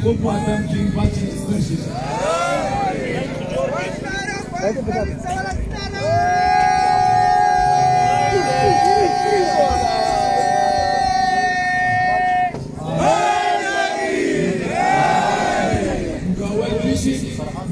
Kupłatem dziękuję zwyższy.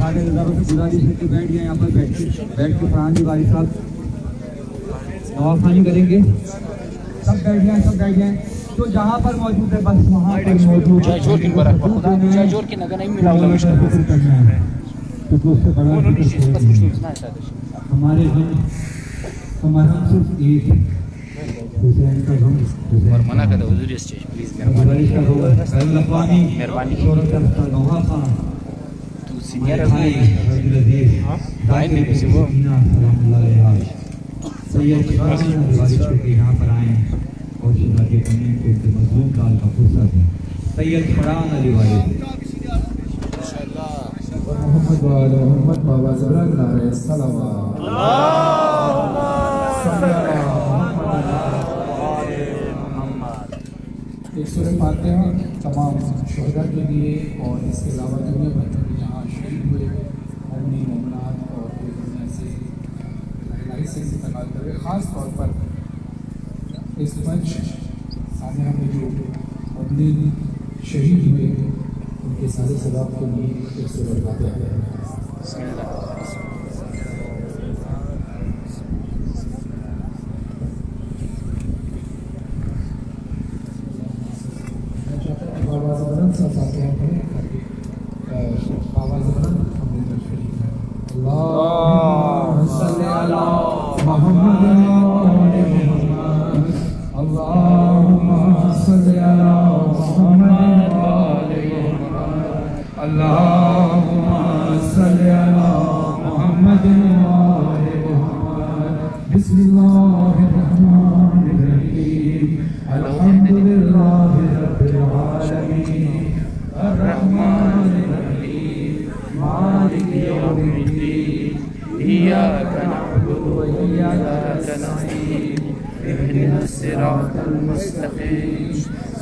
सारे नज़ारों से गुजारिश है कि बैठ गए यहाँ पर बैठ के फरहान जी वाली साहब नवाखानी करेंगे। सब बैठ जाएं तो जहाँ पर मौजूद है बस वहाँ पर मौजूद जय जोर की बरकत खुदा जय जोर की नगर नहीं मिला होगा करना है तो उससे बड़ा हमारे हमारा सिर्फ एक हुसैन का गम और मना कर दो हुजूर स्टेज प्लीज मेहरबानी तू सीनियर है भाई ने किसी वो सैयद यहाँ पर आए और शुदा के कमी को मजलूम काल का फुर्सत है सैयद फरहान अली वाले मोहम्मद वाले मोहम्मद बाबा ज़बरान नारे सलावत एक सूरह फातिहा तमाम शुहदा के लिए और इसके अलावा दुनिया भर में यहाँ शहीद हुए मोमिन मोमिनात और पूरी दुनिया से लाही से इंतकाल कर गए। ख़ास तौर पर इस मंच सानिया में जो मोमिन शहीद हुए उनके सारे सलाब के लिए एक सूरह फातिहा है।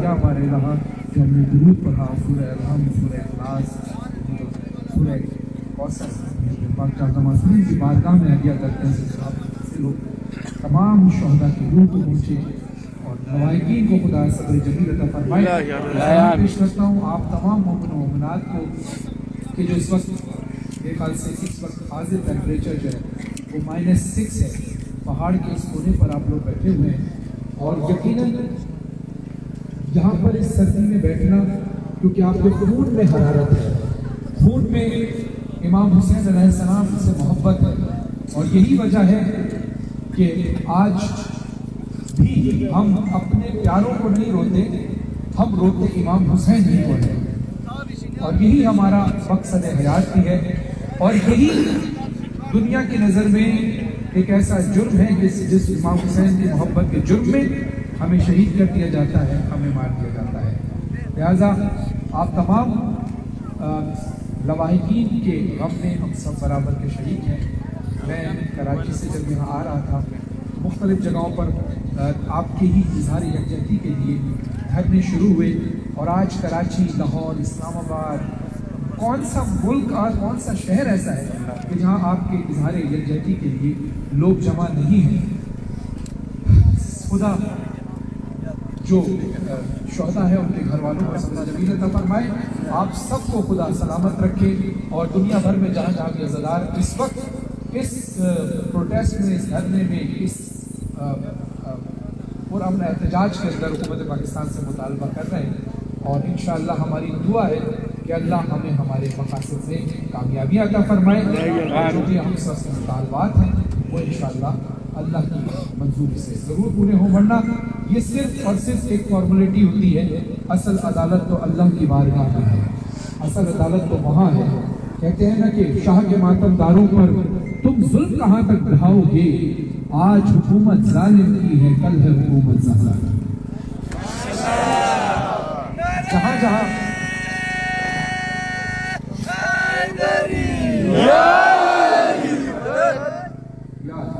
क्या हमारे रहा कि हमने दुरूद पढ़ा सूरह अलहम्द सूरह इखलास सूरह कौसर पाक मासूम की बारगाह में हदिया करते हैं से लोग तमाम शुहदा की रूह को पहुँचे और नवाइकीन को खुदा सब्र जमील अता फरमाए। पेश करता हूँ आप तमाम मोमिन और मोमिनात को कि जो इस वक्त मेरे ख्याल से इस वक्त हाजिर टेम्परेचर जो है वो -6 है। पहाड़ के इस कोने पर आप लोग बैठे हुए हैं और यकीनन यहाँ पर इस सर्दी में बैठना क्योंकि आपके खून में हरारत है, खून में इमाम हुसैन अलैहिस्सलाम से मोहब्बत है और यही वजह है कि आज भी हम अपने प्यारों को नहीं रोते, हम रोते इमाम हुसैन ही को हैं और यही हमारा मकसद हयात भी है और यही दुनिया की नज़र में एक ऐसा जुर्म है जिस इमाम हुसैन की मोहब्बत के जुर्म में हमें शहीद कर दिया जाता है, हमें मार दिया जाता है। लिहाजा आप तमाम लवाहिकीन के गम में हम सब बराबर के शहीद हैं। मैं कराची से जब यहाँ आ रहा था मुख्तलिफ जगहों पर आपके ही इज़हार यकजहती के लिए धरने शुरू हुए और आज कराची, लाहौर, इस्लामाबाद, कौन सा मुल्क और कौन सा शहर ऐसा है कि जहाँ आपके इजहार यकजहती के लिए लोग जमा नहीं हैं। खुदा जो शोहदा है उनके घर वालों पर सब्र जमील अता फरमाए, आप सबको खुदा सलामत रखे और दुनिया भर में जहाँ जहाँ भी अज़ादार इस वक्त इस प्रोटेस्ट में, इस धरने में, इस पुरअमन एहतजाज के अंदर हुकूमत पाकिस्तान से मुतालबा कर रहे हैं। और इंशाअल्लाह हमारी दुआ है कि अल्लाह हमें हमारे मकासद में कामयाबियाँ अता फरमाए। जो भी हम सबसे मुतालबात हैं वो इंशाअल्लाह अल्लाह की मंजूरी से ज़रूर पूरे हों, वरना ये सिर्फ और सिर्फ एक फॉर्मेलिटी होती है। असल अदालत तो अल्लाह की बारगाह में है, असल अदालत तो वहाँ है। कहते हैं ना कि शाह के मातमदारों पर तुम जुल्म कहाँ तक बढ़ाओगे, आज हुकूमत जालिम की है, कल है हुकूमत ज़ालिम। जहाँ जहाँ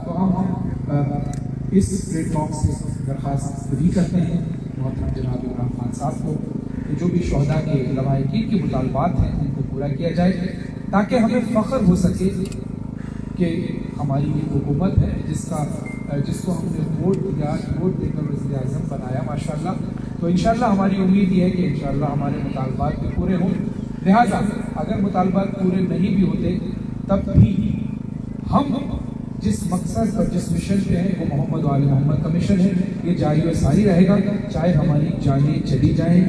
तो हम इस प्लेटफॉर्म से दरख्वास्त भी करते हैं मोहतरम जनाब इमरान खान साहब को कि जो भी शोहदा के लवाहिकीन के मुतालबात हैं उनको पूरा किया जाए, ताकि हमें फ़ख्र हो सके कि हमारी ये हुकूमत है जिसको हमने वोट देकर वज़ीर आज़म बनाया माशाअल्लाह। तो इंशाअल्लाह हमारी उम्मीद ये है कि इंशाअल्लाह हमारे मुतालबात भी पूरे हों। लिहाजा अगर मुतालबात पूरे नहीं भी होते तब भी हम जिस मकसद और जिस मिशन पे हैं वो मोहम्मद वाले मोहम्मद का मिशन है, ये जारी और सारी रहेगा। चाहे हमारी जानें चली जाएं,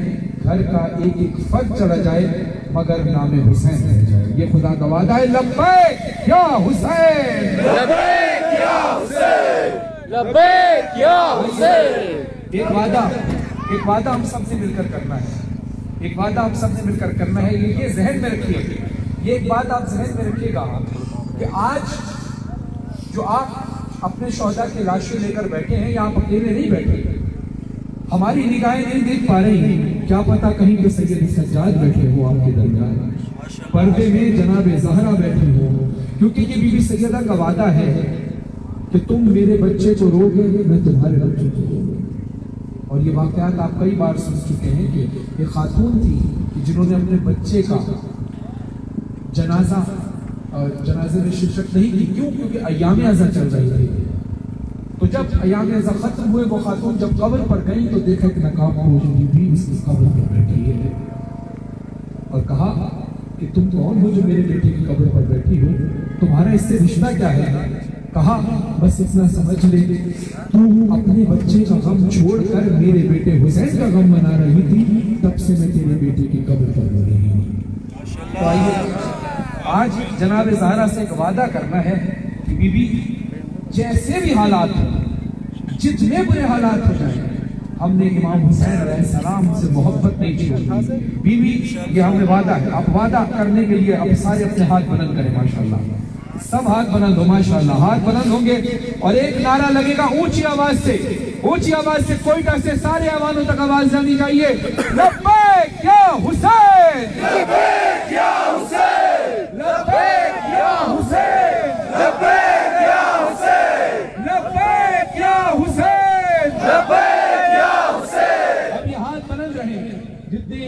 घर का एक एक फर्द चला जाए, मगर नाम हुसैन रह जाए। ये खुदा का वादा है। लब्बैक या हुसैन, लब्बैक या हुसैन, लब्बैक या हुसैन। एक वादा हम सब ने मिलकर करना है, एक वादा हम सब ने मिलकर करना है। ये जहन में रखिए, ये एक बात आप जहन में रखिएगा कि आज जो आप अपने शोहदा की लाशें लेकर बैठे हैं, या आप अकेले नहीं बैठे, हमारी निगाहें नहीं देख पा रही, क्या पता कहीं पे सैयद सज्जाद बैठे हो आपके दरमियान, पर्दे में जनाब ज़हरा बैठी हो, क्योंकि ये बीबी सैयदा का वादा है कि तुम मेरे बच्चे को रोगे, मैं तुम्हारे बच्चे को रोगा। और ये वाक़यात आप कई बार सुन चुके हैं कि एक खातून थी कि जिन्होंने अपने बच्चे का जनाजे में शिरकत नहीं की। क्यों? क्योंकि अय्याम अज़ा चल रही थी। तो जब अय्याम अज़ा खत्म हुए, वो खातून जब कब्र पर गई तो देखा कि नकाबपोश बीवी उसकी कब्र पर बैठी है और कहा कि तुम कौन हो जो मेरे बेटे की कब्र पर बैठी हो, तुम्हारा इससे रिश्ता क्या है? कहा बस इतना समझ ले, तू अपने बच्चे का गम छोड़कर मेरे बेटे हुसैन का गम मना रही थी, तब से मैं तेरे बेटे की कब्र पर रो रही हूँ। तो आइए आज जनाब ज़हरा से एक वादा करना है कि बीबी जैसे भी हालात हो, जितने बुरे हालात हो जाए, हमने इमाम हुसैन अलैहिस्सलाम से मोहब्बत नहीं छोड़ी। बीबी ये हमें वादा है। आप वादा करने के लिए अब सारे अपने हाथ बुलंद करें माशाल्लाह, सब हाथ बुलंद हो माशाल्लाह, हाथ बुलंद होंगे और एक नारा लगेगा ऊंची आवाज से, ऊंची आवाज से कोयटा से सारे आवानों तक आवाज जानी चाहिए। लब्बैक या हुसैन, लब्बैक या हुसैन, लब्बैक या हुसैन, लब्बैक या हुसैन, लब्बैक या हुसैन, लब्बैक या हुसैन। अब ये हाथ बुलंद रहे। जितने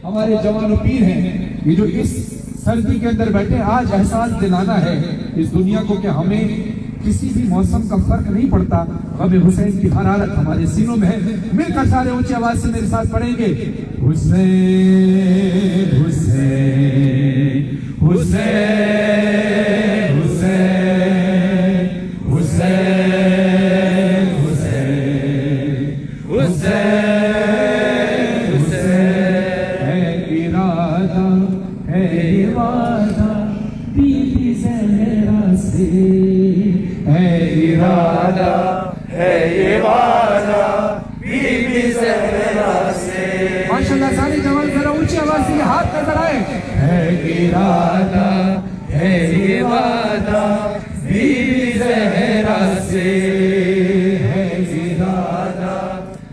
हमारे जवान पीर हैं, ये जो इस सर्दी के अंदर बैठे, आज एहसास दिलाना है इस दुनिया को कि हमें किसी भी मौसम का फर्क नहीं पड़ता। गम हुसैन की हरारत हमारे सीनों में है। मिलकर सारे ऊंची आवाज से मेरे साथ पढ़ेंगे। हुसैन हुसैन हुसैन हुसैन हुसैन हुसैन हुसैन हुसैन। है इरादा है वादा बीबी ज़हरा से, है इरादा है ये वादा बीबी ज़हरा से। माशाल्लाह सारे जवान जरा ऊंची आवाज से हाथ नजर आए। है इरादा है ये वादा बीबी ज़हरा से, है इरादा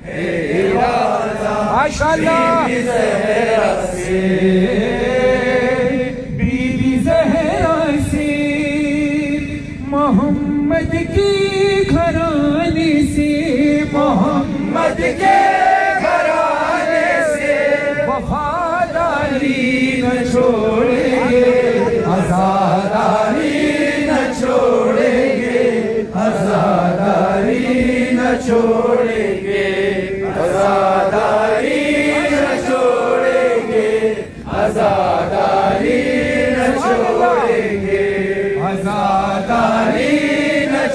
है ये वादा माशाल्लाह बीबी ज़हरा से, बीबी ज़हरा से, मोहम्मद की घराने से, मोहम्मद के घराने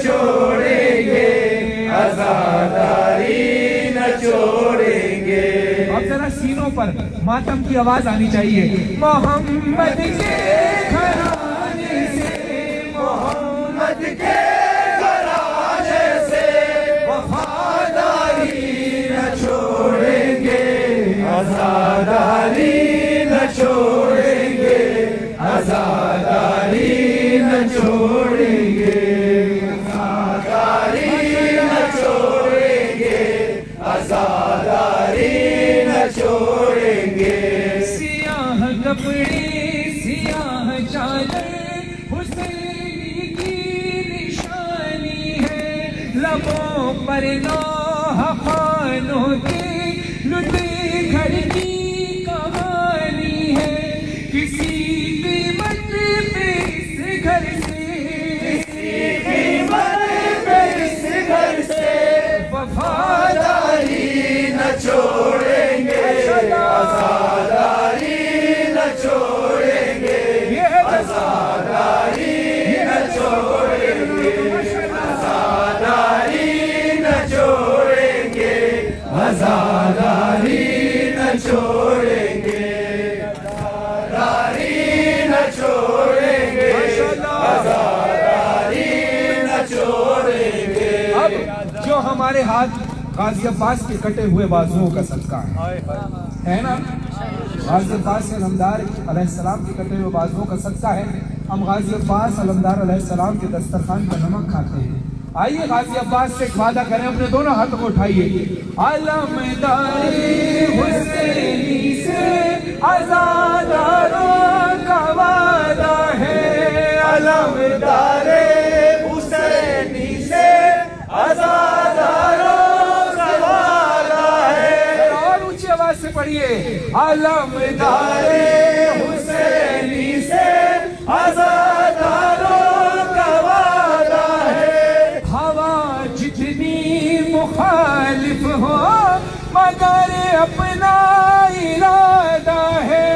छोड़ेंगे, आजादारी न छोड़ेंगे। अब जरा सीनों पर मातम की आवाज आनी चाहिए। मोहम्मद के घराने से, मोहम्मद के घराने से वफादारी न छोड़ेंगे, आजादारी न छोड़ेंगे, आजादारी न छोड़ेंगे, आजादारी न छोड़ेंगे, आजादारी न छोड़ेंगे। सियाह कपड़े सियाह चादर हुसैन की निशानी है, लबों पर नौह खानों के लुटे घर की कहानी है। किसी कीमत पे इस घर से, कीमत पे इस घर से वफादारी न छोड़ेंगे, आजादारी न छोड़ेंगे, आजादारी न छोड़ेंगे, आजादारी न छोड़ेंगे, आजादारी न छोड़ेंगे, आजादारी न छोड़ेंगे, आजादारी न छोड़ेंगे। अब जो हमारे हाथ गाजी अब्बास के कटे हुए बाजुओं का सदका है ना, गाजी अब्बास अलमदार अलैहिस्सलाम के कटे हुए बाजुओं का सदका है। हम गाजी अब्बास अलमदार अलैहिस्सलाम के दस्तरखान पर नमक खाते हैं। आइए गाजी अब्बास से एक वादा करें, अपने दोनों हाथों को उठाइए। अलमदारी हुसैनी से आज़ादारों का वादा है, अलमदारे हुसैनी से आज़ादारों का वादा है। और ऊंची आवाज से पढ़िए। अलमदारे हुसैनी से आज़ादारों का वादा है। हवा जितनी मुखालिफ हो मगर अपना इरादा है,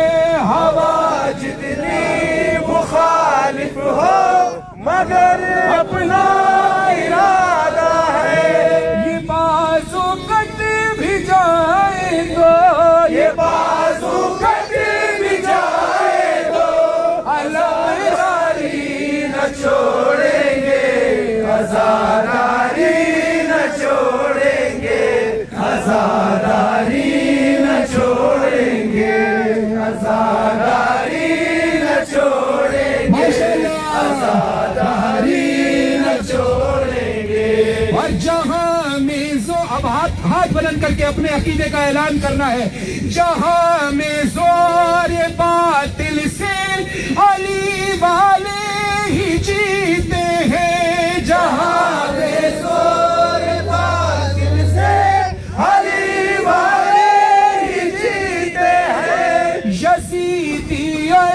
हवा जितनी मुखालिफ हो मगर अपना इरादा है। ये बाजू कट भी जाए तो, ये बाजू कट भी जाए तो अलमदारी न छोड़ेंगे, आज़ादारी न छोड़ेंगे, आज़ादारी न छोड़ेंगे, आज़ादारी न छोड़ेंगे, आज़ादारी न छोड़ेंगे। और जहां में जो अब हाथ बुलंद करके अपने अकीदे का ऐलान करना है। जहां में जोर बातिल से अली वाले ही जीते हैं, जहां में जोर बातिल से अली वाले ही जीते हैं। यजीदी और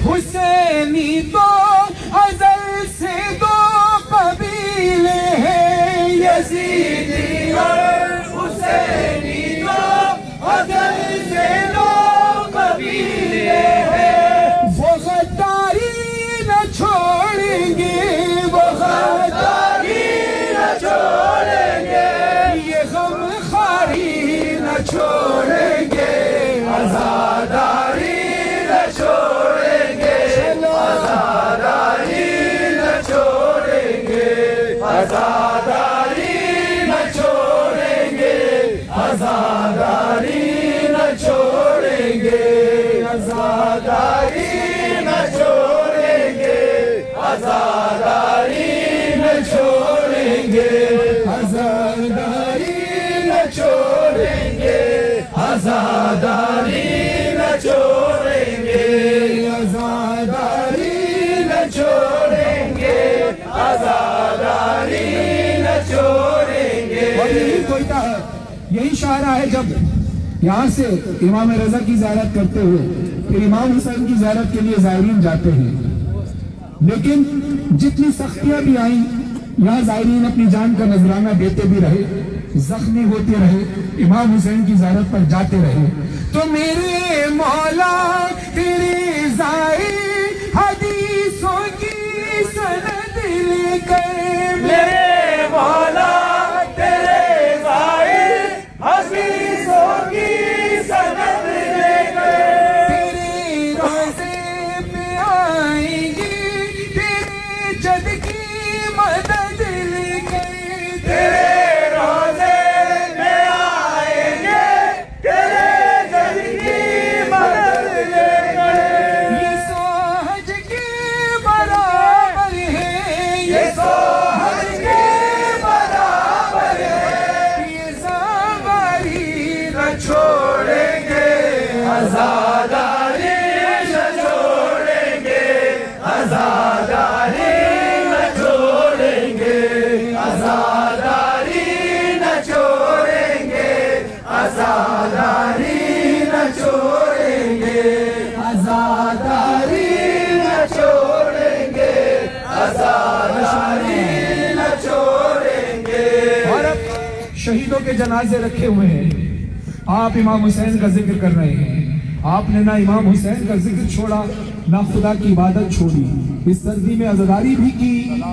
हुसैनी तो अजल से दो कबीले हैं, यजीदी और हुसैनी तो अजल से दो कबीले हैं। वो गद्दारी न छोड़ेंगे, वो गद्दारी न छोड़ेंगे, ये गम खारी न छोड़ेंगे, आज़ादारी न छोड़ेंगे, आज़ादारी न छोड़ेंगे, आज़ादारी न छोड़ेंगे, आज़ादारी न छोड़ेंगे, आज़ादारी न छोड़ेंगे, आज़ादारी न छोड़ेंगे, आज़ादारी न छोड़ेंगे, आज़ादारी न छोड़ेंगे, आज़ादारी न छोड़ेंगे, आज़ादारी न छोड़ेंगे। और यही कोयता है, यही शायरा है। जब यहाँ से इमाम रजा की ज़ियारत करते हुए फिर इमाम हुसैन की ज़ियारत के लिए ज़ायरीन जाते हैं, लेकिन जितनी सख्तियां भी आई यहाँ ज़ायरीन अपनी जान का नजराना देते भी रहे, जख्मी होते रहे, इमाम हुसैन की ज़ियारत पर जाते रहे। तो मेरे मौला तेरे ज़ाहिर हदीसों की सनद लेकर मेरे छोड़ेंगे। और अब शहीदों के जनाजे रखे हुए हैं, आप इमाम हुसैन का जिक्र कर रहे हैं। आपने ना इमाम हुसैन का जिक्र छोड़ा, ना खुदा की इबादत छोड़ी। इस सर्दी में अज़ादारी भी की,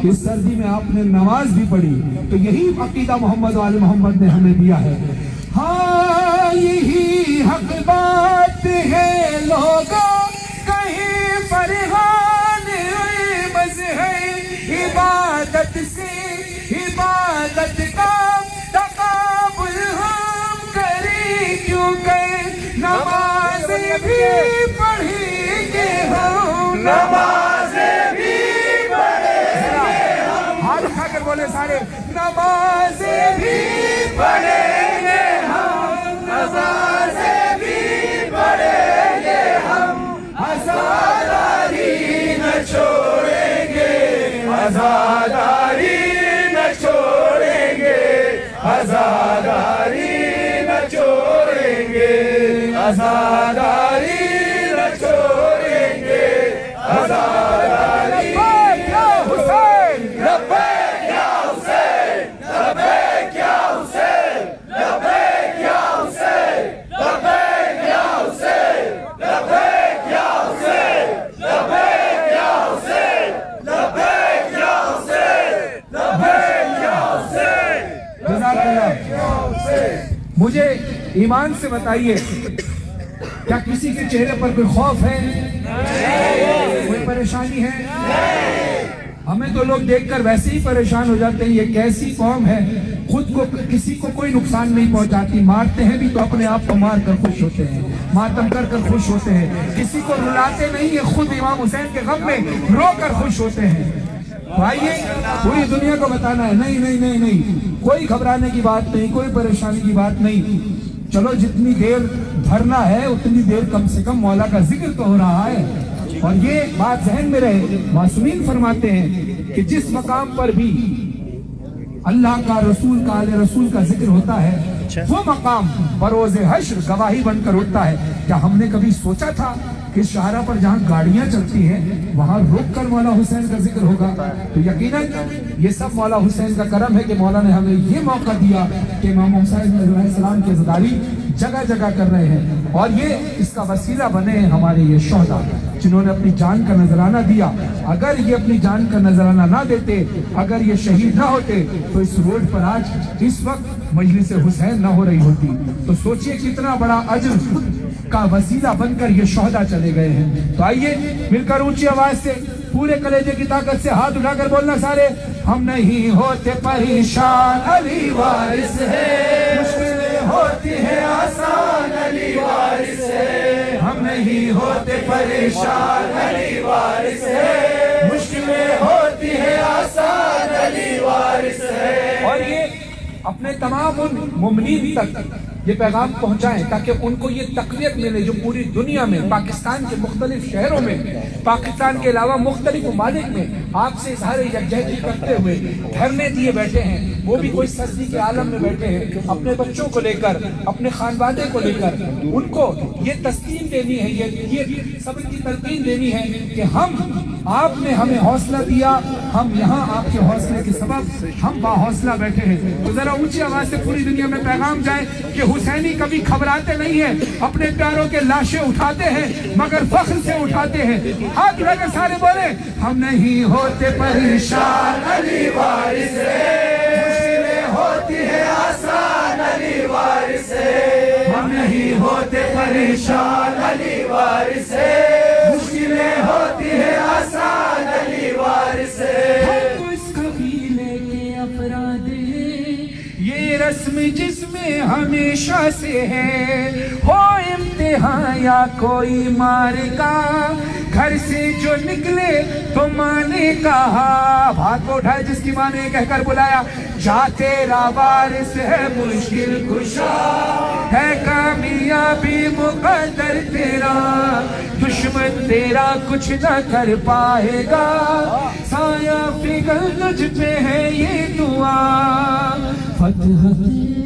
इस सर्दी में आपने नमाज भी पढ़ी। तो यही अकीदा मोहम्मद वाले मोहम्मद ने हमें दिया है। हाँ यही हक बात है लोगों, कहीं फरहान बस है इबादत से, इबादत का तकाबुल हम करें क्यों करें, नमाज भी पढ़ेंगे हम, नमाज भी पढ़ेंगे हम, हाथ उठाकर बोले सारे, नमाज भी पढ़ेंगे हम, नमाज भी पढ़ेंगे हम, आज़ादारी न छोड़ेंगे, आज़ादारी न छोड़ेंगे, आज़ादारी न छोड़ेंगे, आज़ादारी न छोड़ेंगे, आज़ादारी। या हुसैन, लब्बैक या हुसैन, लब्बैक या हुसैन, लब्बैक या हुसैन, लब्बैक या हुसैन, लब्बैक या हुसैन, लब्बैक या हुसैन, लब्बैक या हुसैन, लब्बैक या हुसैन, जज़ाकल्लाह। मुझे ईमान से बताइए, क्या किसी के चेहरे पर कोई खौफ है, कोई परेशानी है? हमें तो लोग देखकर वैसे ही परेशान हो जाते हैं, ये कैसी कौम है, खुद को किसी को कोई नुकसान नहीं पहुंचाती, मारते हैं भी तो अपने आप को मार कर खुश होते हैं, मातम कर कर खुश होते हैं, किसी को रुलाते नहीं है, खुद इमाम हुसैन के गम में रो कर खुश होते हैं। तो आइए पूरी दुनिया को बताना है, नहीं नहीं नहीं नहीं, कोई घबराने की बात नहीं, कोई परेशानी की बात नहीं। चलो जितनी देर धरना है उतनी देर कम से कम मौला का जिक्र तो हो रहा है। और ये बात जहन में रहे, मासूमीन फरमाते हैं कि जिस मकाम पर भी अल्लाह का रसूल का आले रसूल का जिक्र होता है, वो मकाम बरोज़े हश्र गवाही बनकर उठता है। क्या हमने कभी सोचा था कि शाहरा पर जहाँ गाड़ियां चलती हैं वहां रुक कर मौला हुसैन का जिक्र होगा? तो यकीनन ये सब मौला हुसैन का करम है कि मौला ने हमें ये मौका दिया कि इमाम हुसैन अलैहिस्सलाम की अज़ादारी जगह जगह कर रहे हैं। और ये इसका वसीला बने हैं हमारे ये शोहदा जिन्होंने अपनी जान का नजराना दिया। अगर ये अपनी जान का नजराना ना देते, अगर ये शहीद ना होते, तो इस रोड पर आज इस वक्त मजलिस हुसैन ना हो रही होती। तो सोचिए कितना बड़ा अज्र का वसीला बनकर ये शोहदा चले गए हैं। तो आइए मिलकर ऊंची आवाज से पूरे कलेजे की ताकत से हाथ उठाकर बोलना सारे, हम नहीं होते परेशान, अली वारिस है, मुश्किलें होती है आसान, अली वारिस है, हम नहीं होते परेशान, अली वारिस है, मुश्किलें होती है आसान, अली वारिस है। और ये अपने तमाम उन मुमनीन तक ये पैगाम पहुंचाएं ताकि उनको ये तक़वियत मिले जो पूरी दुनिया में, पाकिस्तान के मुख्तलिफ शहरों में, पाकिस्तान के अलावा मुख्तलिफ ममालिक में आपसे इज़हार यकजहती करते हुए धरने दिए बैठे हैं। वो भी कोई सर्दी के आलम में बैठे हैं, अपने बच्चों को लेकर, अपने खानवादे को लेकर। उनको ये तस्लीम देनी है, ये सब्र की तलकीन देनी है कि हम, आपने हमें हौसला दिया, हम यहाँ आपके हौसले के सबब हम बाहौसला बैठे हैं। तो जरा ऊंची आवाज से पूरी दुनिया में पैगाम जाए कि हुसैनी कभी घबराते नहीं है, अपने प्यारों के लाशें उठाते हैं मगर फख्र से उठाते हैं। हाथ उठाकर सारे बोले, हम नहीं होते परेशान, अली वारिस है, मुश्किलें होती है आसान, अली वारिस है, हम नहीं होते परेशान, अली वारिस है, मुश्किलें होती है आसान, अली वारिस है। हम इस कबीले के अफराद हैं, ये रस्म जिसमें हमेशा से है, हो इम्तिहान या कोई मारेगा, घर से जो निकले तो माँ ने कहा, हाथ को उठाए जिसकी माँ ने कहकर बुलाया, जा तेरा वारिस है मुश्किल कुशा, है कामयाबी मुकद्दर तेरा, दुश्मन तेरा कुछ न कर पाएगा, साया फिगर तुझ पे है ये दुआ, फतह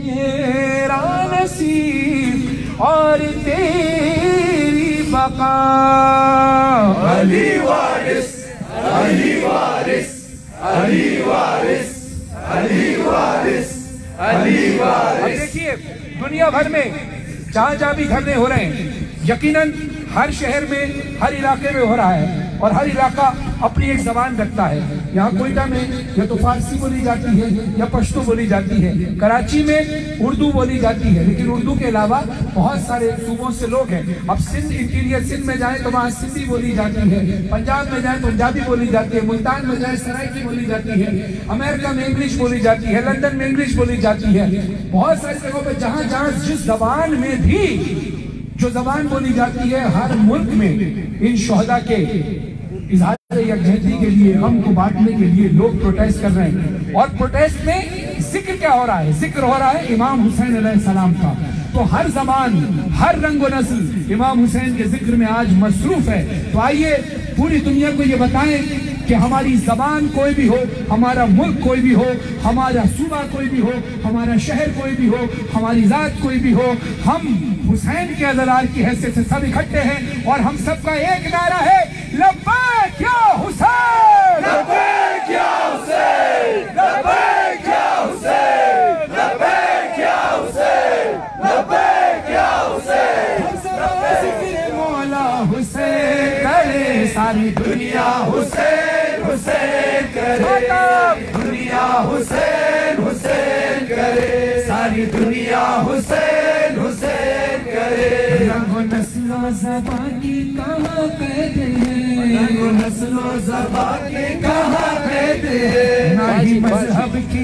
तेरा नसीब और तेरी बका। अली वारिस, अली वारिस, अली वारिस, दुनिया भर में जहां जहां भी धरने हो रहे हैं, यकीनन हर शहर में, हर इलाके में हो रहा है और हर इलाका अपनी एक जबान रखता है। यहाँ कोयटा में या तो फारसी बोली जाती है या पश्तो बोली जाती है, कराची में उर्दू बोली जाती है, लेकिन उर्दू के अलावा बहुत सारे सूबों से लोग हैं। अब सिंध, इंटीरियर सिंध में जाए तो वहाँ सिंधी बोली जाती है, पंजाब में जाए पंजाबी बोली जाती है, मुल्तान में जाए सराइकी बोली जाती है, अमेरिका में इंग्लिश बोली जाती है, लंदन में इंग्लिश बोली जाती है। बहुत सारी जगहों पर जहाँ जहाँ जिस जबान में भी जो जबान बोली जाती है, हर मुल्क में इन शोहदा के इज़हार यकजहती के लिए, गम को बांटने के लिए लोग प्रोटेस्ट कर रहे हैं। और प्रोटेस्ट में जिक्र क्या हो रहा है? जिक्र हो रहा है इमाम हुसैन अलैहिस्सलाम का। तो हर जबान, हर रंग व नस्ल इमाम हुसैन के जिक्र में आज मसरूफ है। तो आइए पूरी दुनिया को ये बताएं कि हमारी जबान कोई भी हो, हमारा मुल्क कोई भी हो, हमारा सूबा कोई भी हो, हमारा शहर कोई भी हो, हमारी जात कोई भी हो, हम हुसैन के अज़रार की हैसियत से सब इकट्ठे हैं और हम सबका एक नारा है, लब्बैक या हुसैन, लब्बैक या हुसैन, लब्बैक या हुसैन, लब्बैक या हुसैन, लब्बैक या हुसैन। ज़िक्र मौला हुसैन करे सारी दुनिया हुसैन हुसैन करे, दुनिया हुसैन हुसैन करे, सारी दुनिया हुसैन हुसैन करे। रंगो नस्लो ज़बान की कहाँ कैद है, रंगो नस्लो ज़बान की कहाँ कैद है, ना ही मजहब की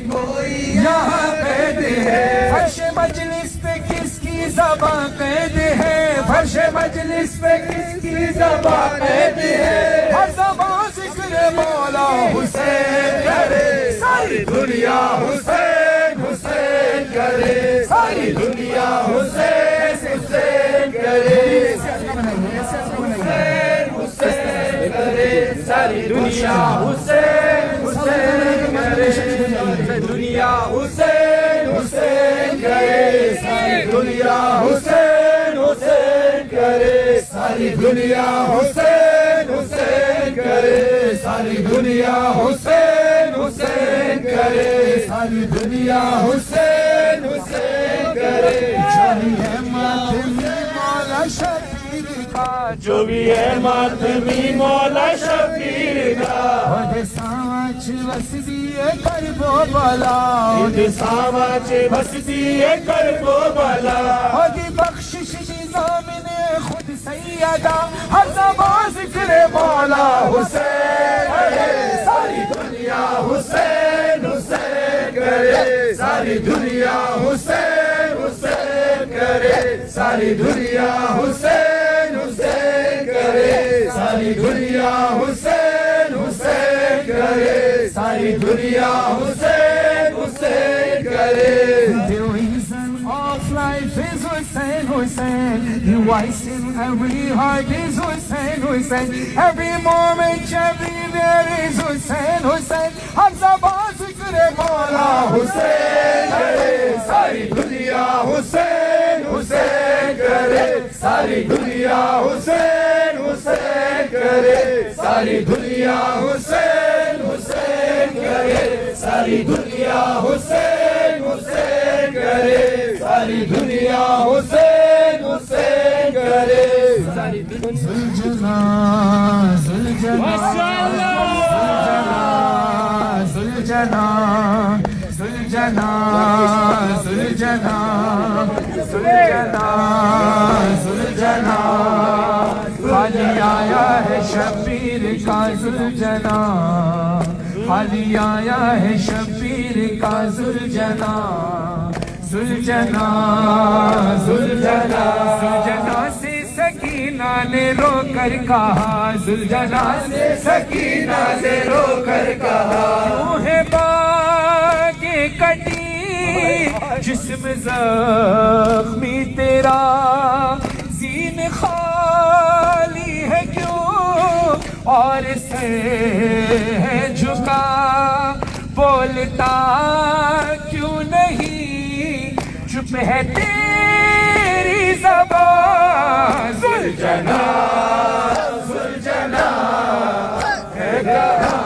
कोई यहाँ कैद है। फर्श मजलिस पे किसकी ज़बान कैद है, फर्श मजलिस पे किसकी ज़बान कैद है। हर ज़बान ज़िक्र मौला हुसैन करे, सारी दुनिया हुसैन हुसैन करे, सारी दुनिया हुसैन हुसैन करे, हुसैन हुसैन करे, सारी दुनिया हुसैन हुसैन करे, दुनिया हुसैन हुसैन करे, सारी दुनिया हुसैन हुसैन करे, सारी दुनिया हुसैन हुसैन करे, सारी दुनिया हुसैन हुसैन करे, सारी दुनिया हुसैन हुसैन करे। जो भी है मातमी मौला शबीर का, साच वसदी करबो बला, सामाच बसती करबो बला, बख्शिश निज़ामिन खुद सैयदा, हर ज़बान ज़िक्र मौला हुसैन करे, सारी दुनिया हुसैन हुसैन करे, सारी दुनिया हुसैन हुसैन करे, सारी दुनिया हुसैन हुसैन करे, सारी दुनिया हुसैन हुसैन करे, सारी दुनिया हुसैन हुसैन करे। The reason of life is Hussein, Hussein. The voice in every heart is Hussein, Hussein. Every moment, everywhere is Hussein, Hussein. हर ज़बान ज़िक्र मौला हुसैन करे, सारी दुनिया हुसैन हुसैन करे, सारी दुनिया हुसैन हुसैन करे, सारी दुनिया हुसैन हुसैन करे, सारी दुनिया हुसैन हुसैन करे, सारी दुनिया हुसैन हुसैन करे। सुलझना सुलझना सुलझना सुलझना सुलझना सुलझना सुलझना, हाली आया है शबीर का सुलझना, हाली आया है शबीर का सुलझना, सुलझना सुलझना सुलझना से सकीना ने रोकर कहा, सुलझना से सकीना ने रोकर कहा, क्यों है बागे कटी जिस्म ज़ख्मी तेरा, सीन खाली है क्यों और से है झुका, बोलता क्यों नहीं, चुप है तेरी ज़बान। सुलझना सुलझना है कहा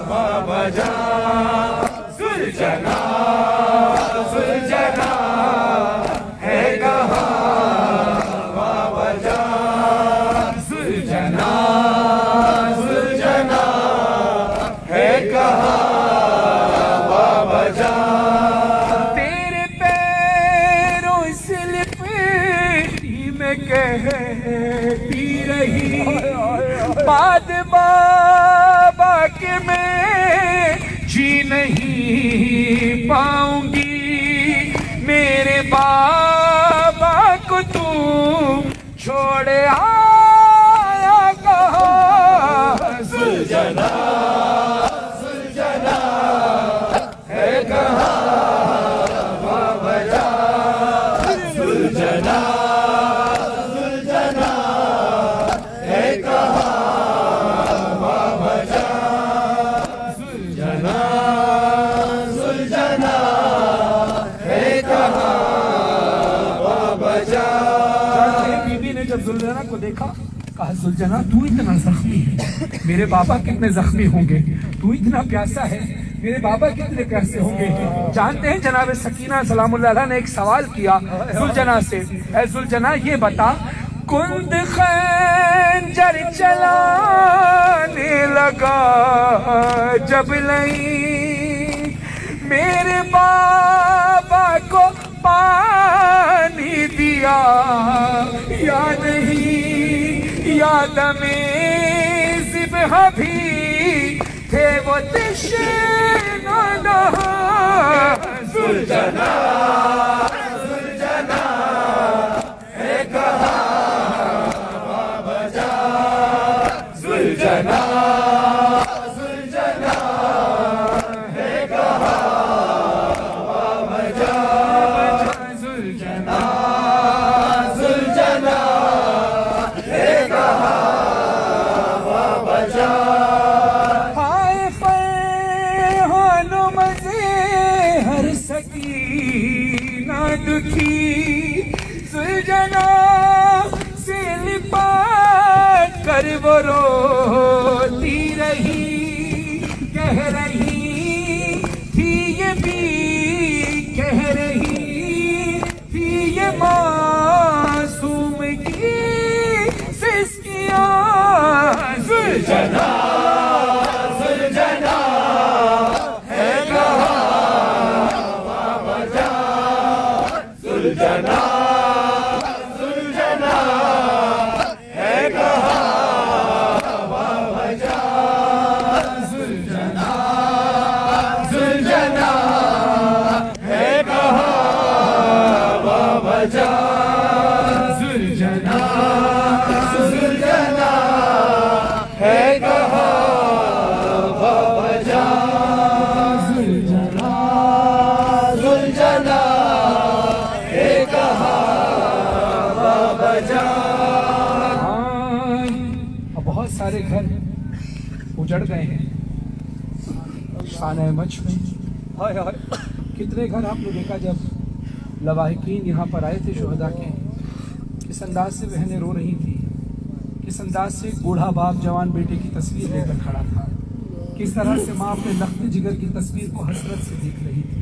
बाबा जान, जी नहीं पाऊंगी, मेरे बाबा को तू छोड़ आया कहाँ। सुलझना सुलझना है कहाँ बाबा जान, सुलझना सुलझना है कहाँ बाबा जान, सुलझना सुलझना है कहाँ बाबा जान। बीबी ने जब सुलझना को देखा, कहा सुलझना तू इतना जख्मी है, मेरे बाबा कितने जख्मी होंगे, तू इतना प्यासा है, मेरे बाबा कितने प्यासे होंगे। जानते हैं जनाब सकीना सलामुल्लाह अलैहा ने एक सवाल किया सुलझना से, ऐ सुलझना ये बता, कुंद खंजर चलाने लगा जब लई, मेरे बाबा को पानी दिया या नहीं, याद में ज़िब्ह भी थे वो तश्ना नहा। सुलझना सुलझना है कहाँ बाबा जान, सुलझना सुलझना है कहाँ बाबा जान, सुलझना सुलझना है कहाँ बाबा जान। हाय फरहानो मज़े हर सकीना दुखी, सुलझना से लिपट कर वो रोती रही, कह रही थी ये भी कह रही थी ये मासूम की सिस्कियाँ। सुलझना सुलझना है कहाँ बाबा जान, सुलझना सुलझना है कहाँ बाबा जान, सुलझना सुलझना है कहाँ बाबा जान, सुलझना सुलझना है कहाँ बाबा जान, सुलझना सुलझना है कहाँ बाबा जान। अब बहुत सारे घर उजड़ गए हैं शान मच में। हाय हाय, कितने घर आपने देखा जब लवाहिकीन यहाँ पर आए थे शुहदा के, किस अंदाज से बहनें रो रही थी, किस अंदाज से बूढ़ा बाप जवान बेटे की तस्वीर लेकर खड़ा था, किस तरह से माँ अपने लख्त जिगर की तस्वीर को हसरत से देख रही थी।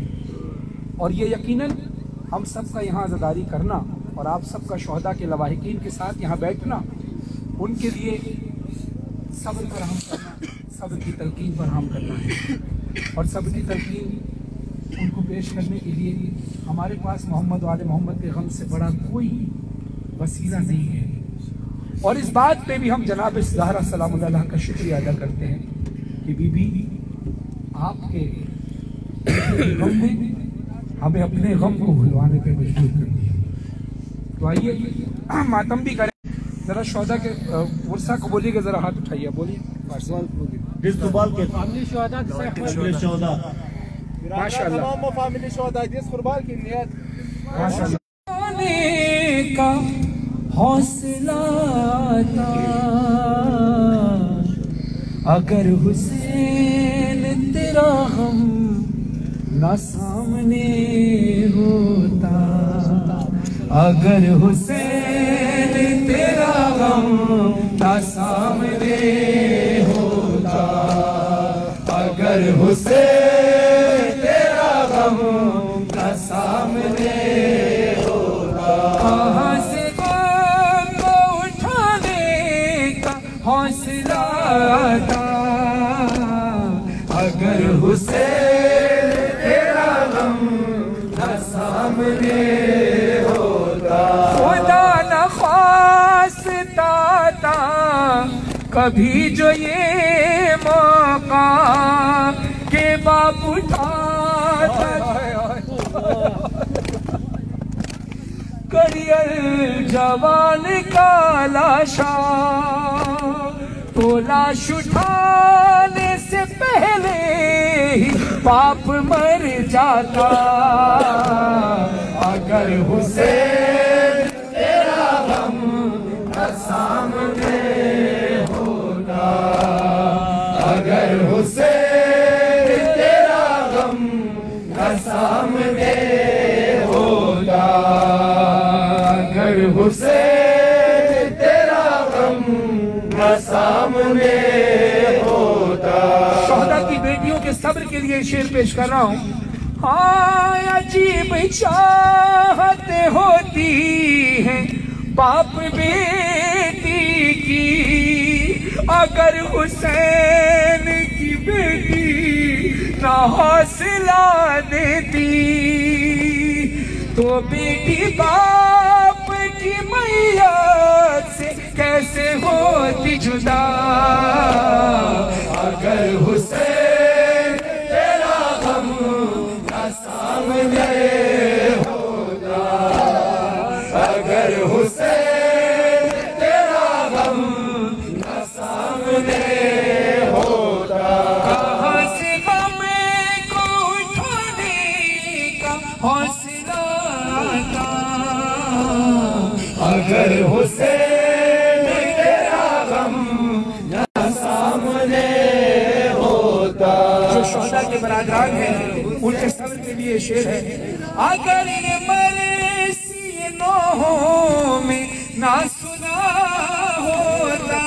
और ये यकीनन हम सब का यहाँ अज़ादारी करना और आप सबका शुहदा के लवाहिकीन के साथ यहाँ बैठना, उनके लिए सब्र पर हम करना, सब्र की तलकीन पर हम करना है। और सब्र की तलकीन उनको पेश करने के लिए हमारे पास मोहम्मद वाले मोहम्मद के गम से बड़ा कोई वसीला नहीं है। और इस बात पे भी हम जनाब ज़हरा सलामुल्लाह अलैहा का शुक्रिया अदा करते हैं कि बीबी आपके गम में हमें अपने गम को भुलवाने पे मजबूर कर दिया। तो आइए मातम भी करें। जरा शौदा के वर्षा को बोलिएगा, जरा हाथ उठाइए, बोलिए। का हौसला था अगर हुसैन तेरा गम ना सामने होता, अगर हुसैन तेरा गम ना सामने होता, अगर हुसैन तेरा गम ना सामने होता, कहाँ से गम को उठाने का हौसला था, अगर हुसैन तेरा गम ना सामने होता, खुदा न ख्वास्ता था कभी जो ये मौका के बाबा बाप उठाता करियर जवान का लाशा, तो लाश उठाने से पहले ही बाप मर जाता। अगर हुसैन तेरा गम न सामने होता, अगर हुसैन तेरा गम न सामने होता, अगर हुसैन तेरा गम न सामने होता। शोहदा की बेटियों के सब्र के लिए शेर पेश कर रहा हूँ। हाँ अजीब चाहते होती है बाप बेटी की, अगर हुसैन की बेटी ना हौसला देती, तो बेटी बाप की मैयत से कैसे होती जुदा। अगर हुसैन तेरा गम न सामने होता, अगर हुसैन तेरा गम न सामने होता, कहाँ से गम को उठाने का हौसला आता। अगर हुसैन तेरा गम न सामने होता। जो शोहदा के बरादरान हैं उनके सब्र के लिए शेर है। अगर ये मरे सीनों में ना सुना होता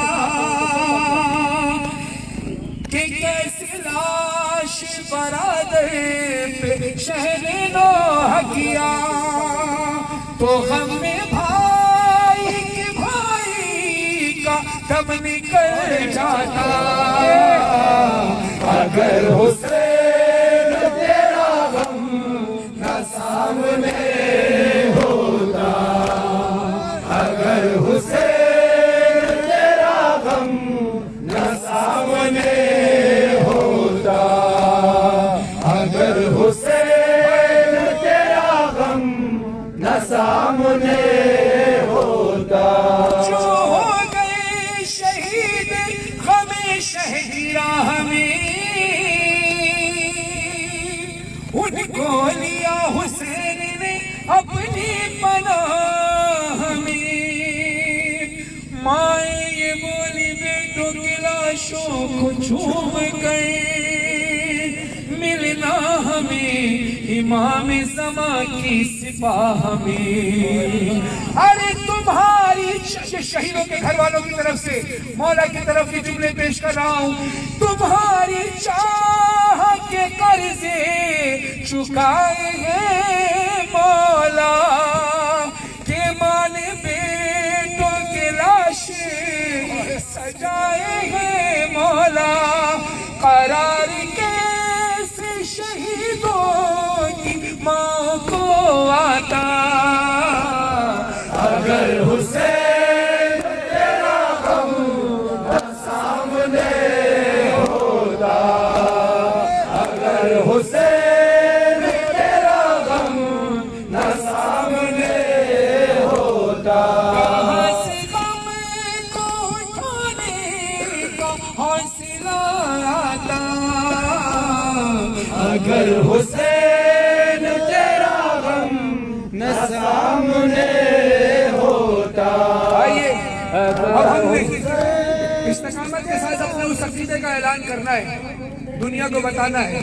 कि कैसे लाश बरादर पे शहर नौह किया, तो हमें भाई के भाई का दम निकल जाता। अगर हुसैन तेरा गम न सामने होता, अगर हुसैन तेरा गम न सामने होता, अगर हुसैन तेरा गम न सामने होता। जो हो गए शहीद गमे शहदी राह में, उनको लिया हुसैन ने अपनी पनाह में। माए ये बोली बेटों की लाशों को झूम गए, मिलना हमें इमाम ज़मा की सिपाह में। अरे तुम्हारी शहीदों के घर वालों की तरफ से मौला की तरफ ये जुमले पेश कर रहा हूँ। तुम्हारी चाह के कर्जे चुकाए हैं मौला, के माने बेटों के लाश सजाए हैं मौला। करार कैसे शहीदों की माँ को आता, अगर हुसैन तेरा गम न सामने होता, अगर हुसैन तेरा गम न सामने होता। कहाँ से गम को उठाने का हौसला आता, अगर हुसैन तेरा गम न सामने होता। आइए अब हमने इस्तिकामत के साथ अपने उस अकीदे का ऐलान करना है, दुनिया को बताना है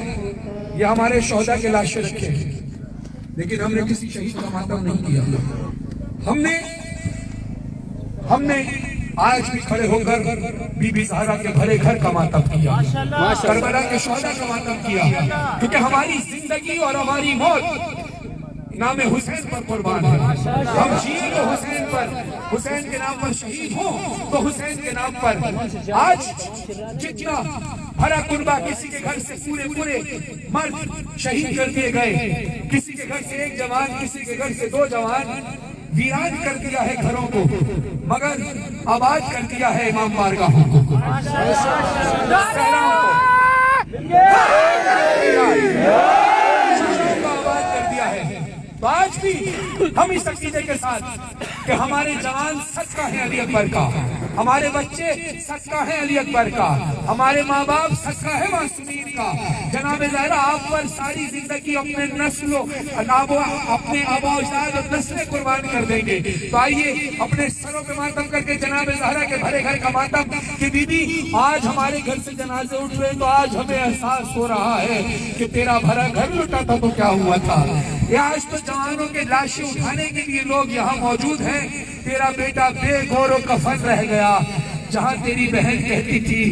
ये हमारे शोहदा के लाशें रखे हैं, लेकिन हमने किसी शहीद का मातम नहीं किया। हमने आज भी खड़े होकर बीबी ज़हरा के भरे घर का मातम किया, करबला के शोहदा का मातम किया, क्योंकि हमारी जिंदगी और हमारी मौत नाम हुसैन पर कुर्बान है। हम जिए तो हुसैन पर, हुसैन के नाम पर शहीद हो तो हुसैन के नाम पर। आज जितना भरा कुर्बा किसी के घर से पूरे मर्द शहीद कर दिए गए, किसी के घर से एक जवान, किसी के घर से दो जवान, वीरान कर दिया है घरों को, मगर आबाद कर दिया है इमाम बारगाहों को। भी हम इस अकीदे के साथ कि हमारे जवान सदका है अली अकबर का, हमारे बच्चे सदका है अली अकबर का, हमारे माँ बाप सदका है मासूमीन का। जनाब ज़हरा आप पर सारी जिंदगी अपने नस्लों अपने आबा अजदाद और नस्लें कुर्बान कर देंगे। तो आइए अपने सरों पे मातम करके जनाब ज़हरा के भरे घर का मातम कि बीबी आज हमारे घर से जनाजे उठ रहे, तो आज हमें एहसास हो रहा है कि तेरा भरा घर लुटा था तो क्या हुआ था। आज तो जवानों के लाशें उठाने के लिए लोग यहाँ मौजूद हैं। तेरा बेटा बेगौर कफन रह गया, जहाँ तेरी बहन कहती थी,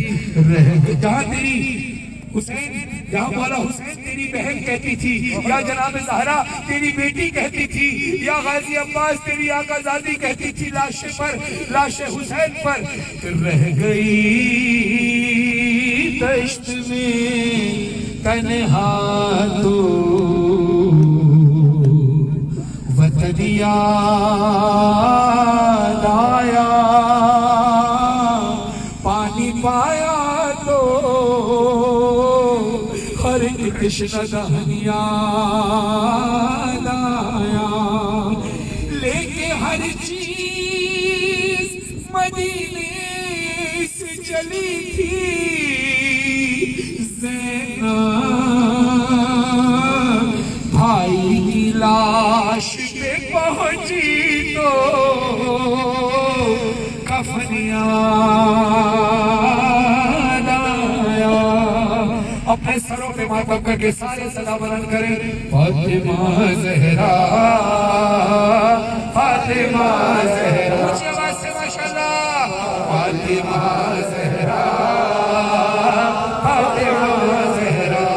जहाँ तेरी हुसैन, जहाँ मौला हुसैन तेरी बहन कहती थी, या जनाब ज़हरा तेरी बेटी कहती थी, या गाजी अब्बास तेरी आकाज़ादी कहती थी, लाशे पर, लाशे हुसैन पर रह गई दश्त में तन्हा तो वतन याद आया, पानी पाया तो हर एक कृष्ण दहनिया आया, लेके हर चीज मदीने से चली थी, भाई की लाश पे पहुंची तो कफन याद आया। अपने सरों पे मातम करके सारे सदा बुलंद करें, फातिमा ज़हरा, फातिमा ज़हरा, ऊंची आवाज से माशाअल्लाह, फातिमा ज़हरा, फातिमा ज़हरा,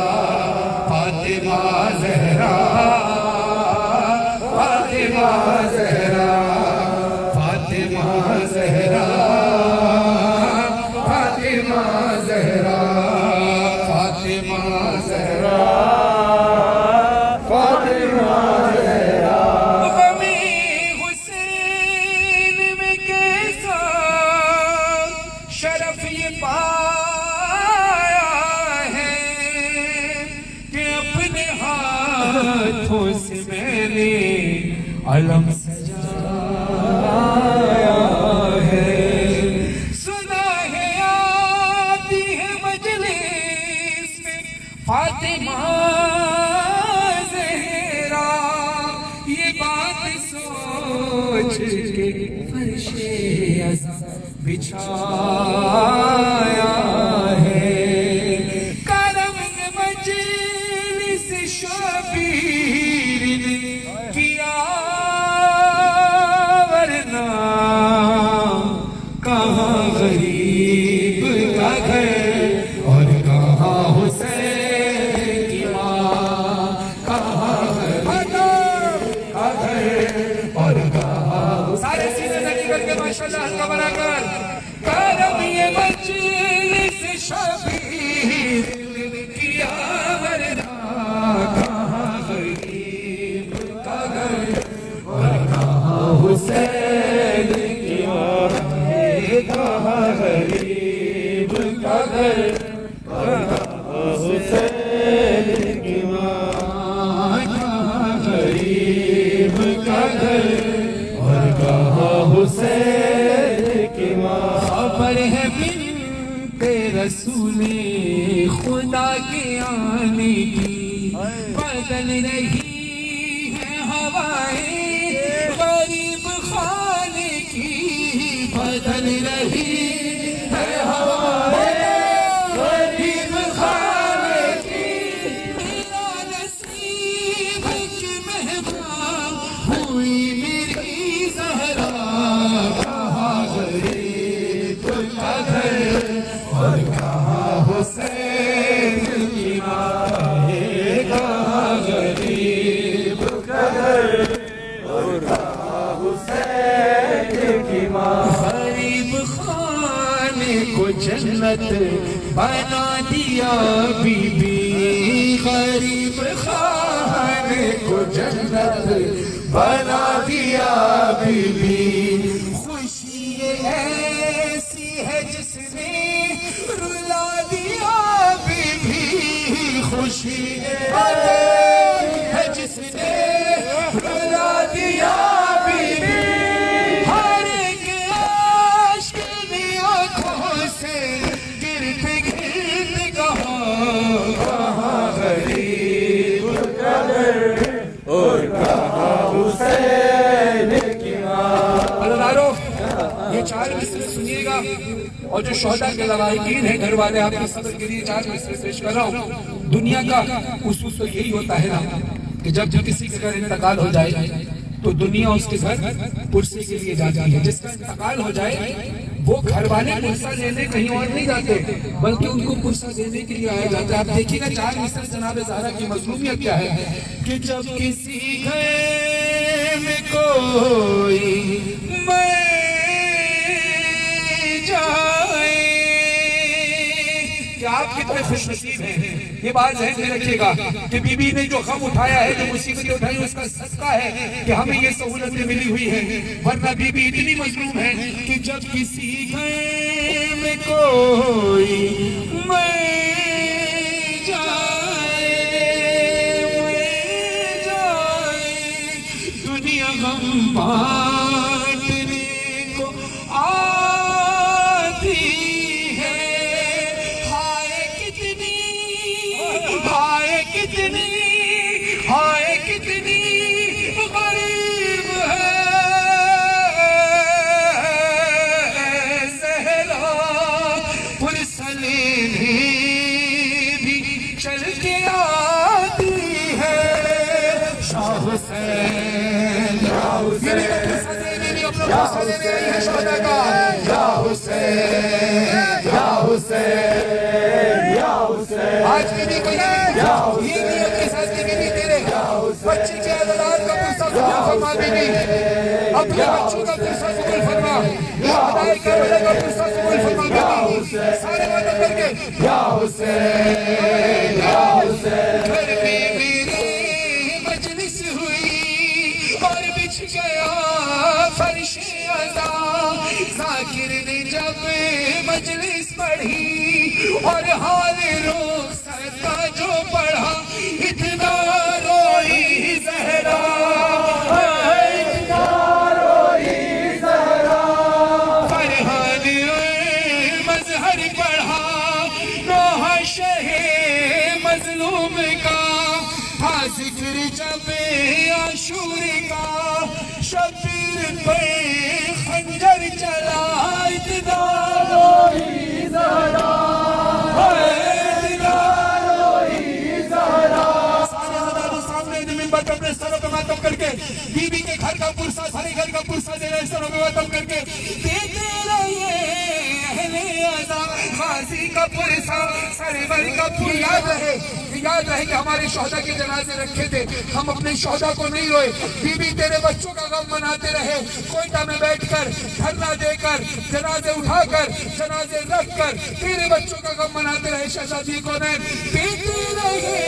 फातिमा ज़हरा, फातिमा ज़हरा, फातिमा ज़हरा, फातिमा ज़हरा, फातिमा ज़हरा, फातिमा ज़हरा। गमी हुसैन में कैसा शरफ ये पाया है कि अपने हाथों से मैंने अलम सजाया है। सुना है आती है मजलिस में फातिमा ज़हरा, ये बात सोच के फर्शे अज़ा बिछाया है। करम मजलिस शबीर ने किया, वरना कहाँ गरीब का घर और कहाँ हुसैन की माँ, कहाँ गरीब का घर और कहाँ सारे सीने नकी करके माशाअल्लाह हल्का बनाकर करम ये मजलिस शबीर ने किया, वरना कहाँ गरीब का घर और कहाँ हुसैन की माँ, कहाँ गरीब का घर और कहाँ हुसैन की माँ, कहाँ गरीब का घर और कहाँ हुसैन की माँ। खबर है बिन्ते रसूले खुदा के आने की, बदल रही है हवाएं गरीब खाने की, बदल रही है हवाएं गरीब खाने की। मेरा नसीब की मेहमान हुई मेरी ज़हरा, कहाँ गरीब का घर और कहाँ हुसैन की माँ, कहाँ गरीब का घर और कहाँ हुसैन की माँ। गरीब खाने को जन्नत बना दिया बीबी, गरीब खाने को जन्नत बना दिया बीबी। खुशी ये ऐसी है जिसने रुला दिया बीबी, खुशी है जिसने रुला कहाँ गरीब का घर और कहाँ हुसैन की माँ। ये 4 मिसरे सुनिएगा और जो शोहदा के लवाहिकीन है घर वाले आपके सब्र के लिए 4 मिसरे पेश कर रहा हूँ। दुनिया का उसूल तो यही होता है ना कि जब किसी के घर इंतकाल हो जाए तो दुनिया उसके घर पुरसे के लिए जाती है। जिसका इंतकाल हो जाए वो घर वाले पुरसा लेने कहीं और नहीं जाते बल्कि उनको पुरसा देने के लिए आया जाता है। आप देखिएगा 4 मिसरे जनाब ज़हरा की मज़लूमियत क्या है कि जब किसी घर में कोई आप कितने खुशनसीब हैं। ये बात ज़हन में रखिएगा कि बीबी ने जो गम उठाया है, जो मुसीबतें उठाई, उसका सदका है कि हमें ये सहूलतें मिली हुई हैं। वरना बीबी इतनी मजलूम है कि जब किसी घर में कोई मर जाए दुनिया गम बांटने को आती है। हाय कितनी गरीब है सहरा पुरसले भी चल के आती है। शाह हुसैन या हुसैन या हुसैन या हुसैन। आज की भी कोई ये नियत के साथ की भी तेरे बच्चे के औलाद का पुरसा कबूल फरमा बीबी, अपने बच्चों का पुरसा कबूल फरमा, खुदाई का बड़ा का पुरसा कबूल फरमा बीबी। सारे वादा करके या हुसैन या हुसैन। घर में मेरे मजलिस हुई और बिछ गया फर्श अज़ा। ज़ाकिर ने जब मजलिस पढ़ी और हाल रोग का जो पढ़ा इतना रोई ज़हरा, इतना रोई ज़हरा। फरहान मज़हर पढ़ा रोहा शहे मज़लूम का था ज़िक्र जब आशूर का। शबीर पे खंजर चला इतना रोई ज़हरा, अपने सरों पे मातम करके बीबी के घर का पुरसा, सारे घर का पुरसा दे रहे सरों पे मातम करके देते रहिए अहले अज़ा। गाज़ी का पुरसा सरवर का पुरसा। याद रहे कि हमारे शोहदा के जनाजे रखे थे, हम अपने शोहदा को नहीं रोए। बीबी तेरे बच्चों का गम मनाते रहे, कोयटा में बैठकर धरना देकर जनाजे उठाकर जनाजे रखकर तेरे बच्चों का गम मनाते रहे। शहजादी को देते रहे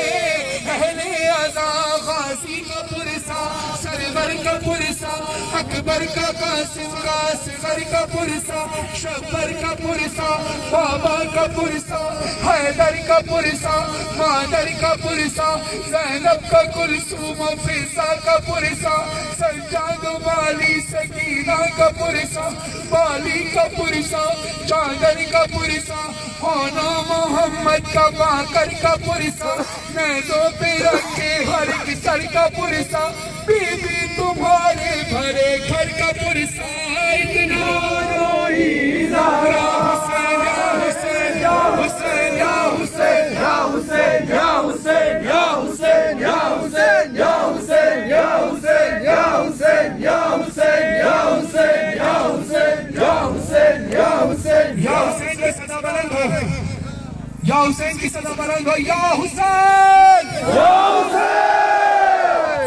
अहले अज़ा। गाज़ी का पुरसा सरवर का पुरसा, अकबर का कासिम का असगर का पुरसा, शब्बर का पुरसा, बाबा का पुरसा, हैदर का पुरसा, मादर का पुरसा, ज़ैनब का कुलसूम फिज़ा का पुरसा, सज्जाद बाली सकीना का पुरसा, बाली का पुरसा, चादर का पुरसा, होना मोहम्मद का बाकर का पुरसा, नैज़ों पे रखे हर किसर का पुरसा, बीबी तुम्हारे भरे घर का पुरसा। इतना रोई ज़हरा। हुसैन या हुसैन या हुसैन या हुसैन या हुसैन या हुसैन या हुसैन या हुसैन या हुसैन या हुसैन या हुसैन या हुसैन या हुसैन या हुसैन या हुसैन या हुसैन की सदा बुलंद हो, या हुसैन की सदा बुलंद हो, या हुसैन या हुसैन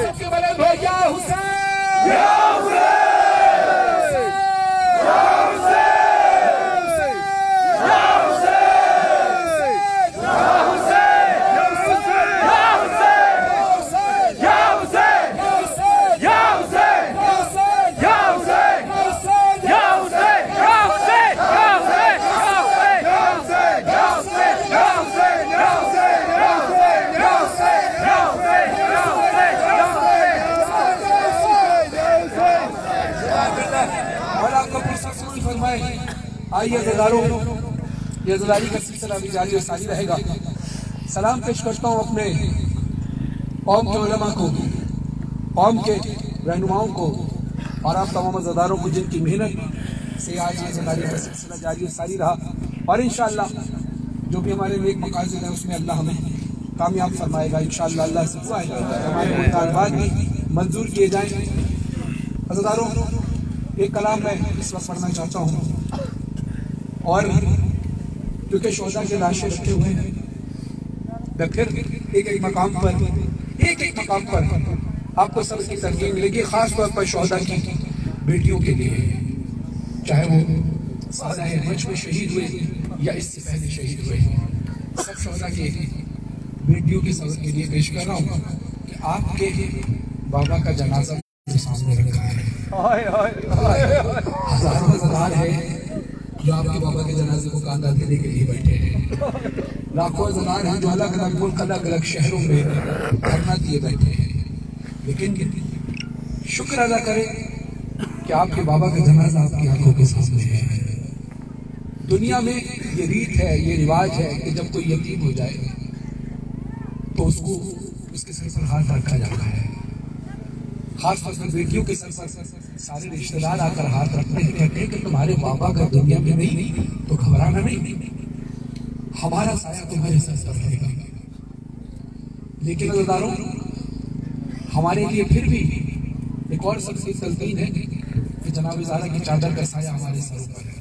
सबके बुलंद हो, या हुसैन या हुसैन या हुसैन या आइए ज़दारों, ये ज़दारी का सिलसिला भी जारी और सारी रहेगा। सलाम पेश करता हूँ अपने कौम के उलमा को, कौम के रहनुमाओं को और आप तमाम अज़ादारों को जिनकी मेहनत से आज ये ज़िम्मेदारी का सिलसिला जारी और सारी रहा। और इंशाअल्लाह जो भी हमारे नेक मकासद हैं उसमें अल्लाह हमें कामयाब फरमाएगा इंशाअल्लाह। अल्लाह से दुआ है हमारे मुतालबात भी मंजूर किए जाएँ। अज़ादारों, एक कलाम मैं इस वक्त पढ़ना चाहता हूँ और क्योंकि शोहदा के लाशें रखे हुए हैं मैं फिर एक एक मकाम पर आपको सब की तरकीब मिलेगी, खास तौर पर शोहदा की बेटियों के लिए, चाहे वो सादा हज में शहीद हुए या इससे पहले शहीद हुए, सब शोहदा के बेटियों की सबक के लिए पेश कर रहा हूँ कि आपके बाबा का जनाजा सामने रखा है। हज़ार है जो आपके बाबा के जनाजे को कांधा देने के लिए बैठे हैं, लाखों हज़ार हैं जो अलग अलग मुल्क अलग अलग शहरों में धरना दिए बैठे हैं। लेकिन शुक्र अदा करें कि आपके बाबा का जनाजा आपकी आंखों के सामने है। दुनिया में ये रीत है, ये रिवाज है कि जब कोई यतीम हो जाए तो उसको उसके सर पर हाथ रखा जाता है। खास तौर पर बेटियों के सर पर सारे रिश्तेदार आकर हाथ रखते हैं, कहते हैं कि तुम्हारे बाबा का दुनिया में नहीं तो घबराना नहीं, हमारा साया तुम्हारे सर पर रहेगा। लेकिन अज़ादारों, हमारे लिए फिर भी एक और सबसे तलकीन है कि जनाब ज़ारा की चादर का साया हमारे सर पर है।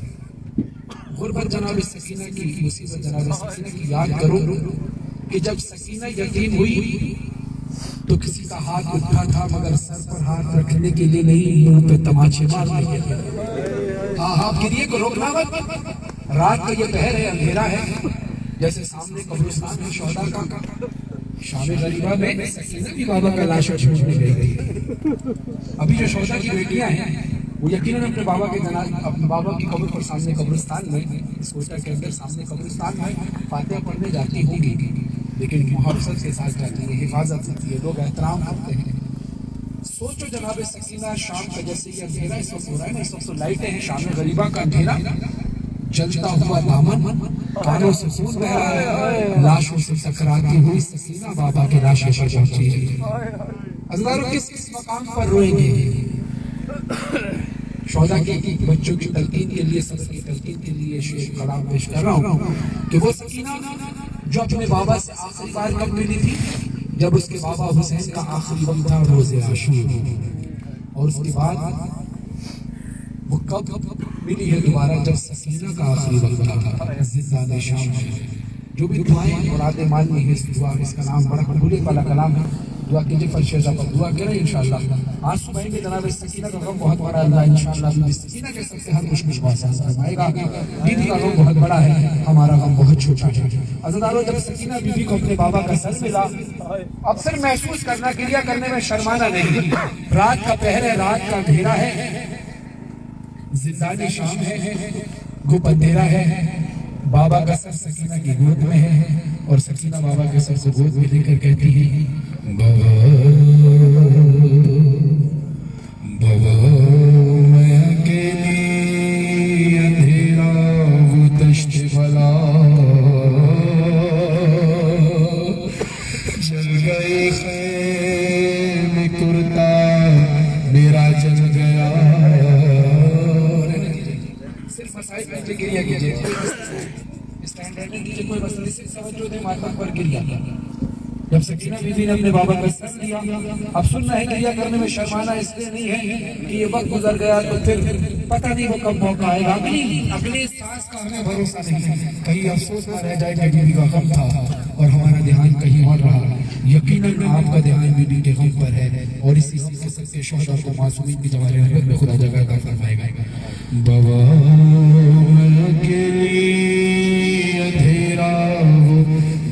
गुरबत जनाब सकीना की, मुसीबत जनाब सकीना की याद करो कि जब सकीना यतीम हुई तो किसी का हाथ उठा था मगर सर पर हाथ रखने के लिए नहीं, मुंह पे तमाचे मारने के लिए। आप गिरिए को रोकना मत। रात का ये पहर है, अंधेरा है, जैसे सामने कब्रिस्तान है शोहदा का, शामे गरीबा में सकीना की बाबा का लाश छोड़ने गई। अभी जो शोहदा की बेटियां हैं वो यकीनन अपने बाबा के अपने बाबा की कब्र पर सामने कब्रिस्तान में, इस कोयटा के अंदर सामने कब्रिस्तान में फातिहा पढ़ने जाती होंगी, लेकिन मुहब्बत के साथ जाती है, हिफाजत होती है, लोग एहतराम करते हैं। सोचो जनाब सकीना शाम का जैसे ये अंधेरा इस वक्त हो रहा है ना, इस वक्त लाइटें हैं, शाम गरीबा का अंधेरा, जलता हुआ दामन कानों से खून बह रहा है, लाशों से टकराती हुई सकीना बाबा के लाशें पर पहुंची है। अज़ादारों, किस किस मकाम पर रोएंगे? शोहदा की बच्चों की तलकीन के लिए, सबक की तलकीन के लिए शेर कलाम पेश कर रहा हूँ कि वो सकीना जो अपने बाबा से आखिरी बार कब मिली थी, जब उसके बाबा हुसैन का आखिरी वक्त था रोज़े आशूर, और उसके बाद वो कब मिली है दोबारा, जब सकीना का आखिरी वक्त था ज़िंदा शाम है। जो भी दुआएं मुरादें माननी है, इस दुआ इसका नाम बड़ा कबूलियत वाला कलाम है, दुआ कीजिए, फरशेज़ा पर दुआ करें इंशाअल्लाह। आज सुबह में जनाब सकीना का गम बहुत बड़ा है इंशाअल्लाह, सकीना के सबसे हर मुश्किल को आसान फरमाएगा। बीवी का गम बहुत बड़ा है, हमारा गम बहुत छोटा है। अज़ादारों, जब सकीना बीवी को अपने बाबा का सर मिला, अक्सर महसूस करना, क्रिया करने में शर्माना नहीं। रात का पहर है, रात का अंधेरा है, ज़िंदा शाम है, गुप अंधेरा है, बाबा का सर सकीना की गोद में है और सकीना बाबा के सर से गोद में लेकर कहती है, बाबा बाबा मैं अकेली, अंधेरा वो दश्त भला, जल गए खैम कुर्ता मेरा जल गया। सिर्फ मसाइल पे गिरिया कीजिए, कोई मसले से समझो दे मातम पर गिर जाता। जब सकीना बीवी ने अपने बाबा का सर लिया, अब सुनना है क्रिया करने में शर्माना इसलिए नहीं है कि ये वक्त गुजर गया तो फिर पता नहीं वो कब मौका आएगा। अगली सांस का हमें भरोसा नहीं है, कहीं अफसोस ना रह जाए कि बीवी का गम था और हमारा ध्यान कहीं और रहा। यकीनन आपका ध्यान बीवी के गम पर है और इसी से सबसे शोहदा को मासूमीन की जवानी रहमत में खुदा जगह का फरमाएगा। बाबा के लिए अंधेरा वो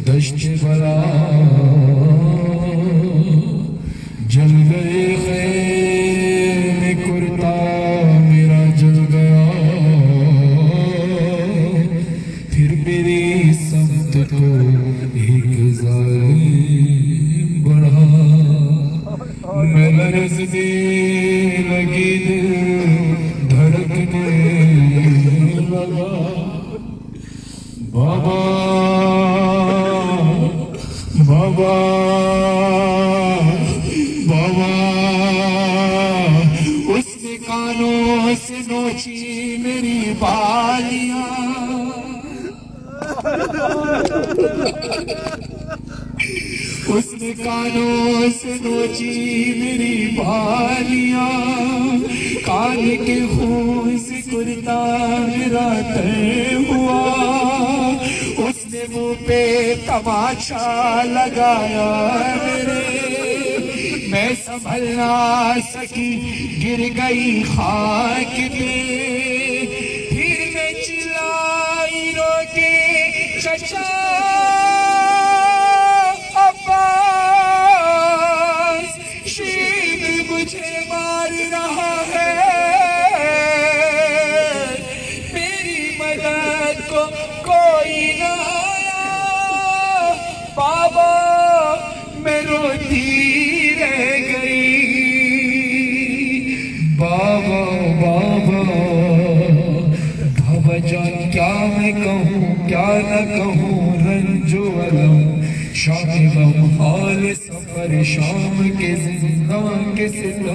दश्त भला, जल गए खैम कुर्ता मेरा जल गया, फिर मेरी समत को एक जालिम बढ़ा, मैं लरज़ने लगी, दिल धड़कने लगा। बाबा बाबा बाबा उसने कानों से नोची मेरी बालियां, उसने कानों से नोची मेरी बालियां, कान के खून से कुर्ता मेरा तय हुआ, उसने मुंह पे तमाचा लगाया मेरे, मैं संभल ना सकी गिर गई खाक पे, फिर मैं चिल्लाई रो के चचा मुझे मार रहा है, मेरी मदद को कोई न आया, बाबा मैं रोती रह गई, बाबा बाबा बाबा जान क्या मैं कहूँ क्या न कहूँ, रंजो अलम शाम गम हाल सफर शाम के जिंदा के सिलो,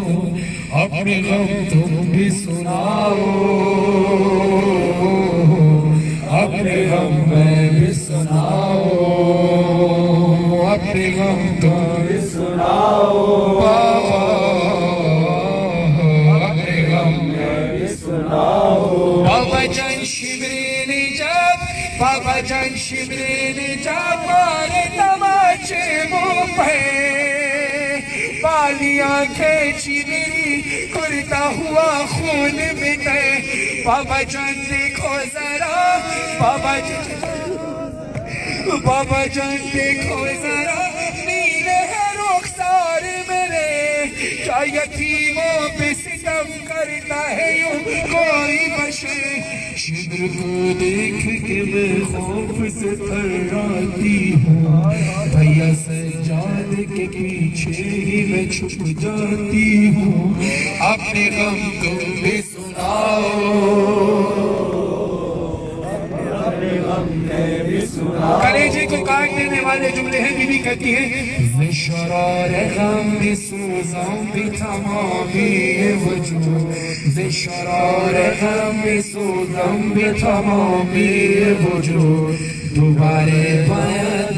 अपने गम तुम भी सुनाओ, अपने गम मैं भी सुनाओ, अपने गम तुम भी सुनाओ, बाबा अपने गम मैं भी सुनाओ। बाबा जान शिमरे ने जब बाबा जान शिमरे ने जब मारे तमाचे मुंह पे, बालियां खींची मेरी कुर्ता हुआ खून मिटे, बाबा जान देखो जरा, बाबा जान देखो जरा, नीले है रुखसार मेरे, क्या यतीमों पे सितम करता है यूं कोई बशर, शिद्र को देख के मैं खौफ से थर्राती हूँ, भैया सज्जाद के पीछे ही मैं छुप जाती हूँ, अपने गम तुम भी सुनाओ, अपने गम मैं भी सुनाओ। कलेजे को काट देने वाले जुमले हैं, बीबी कहती है शरार गम भी सूज़ों भी तमामी वजूद, शरार गम भी सूज़ों भी तमामी वजूद, दोबारे बायद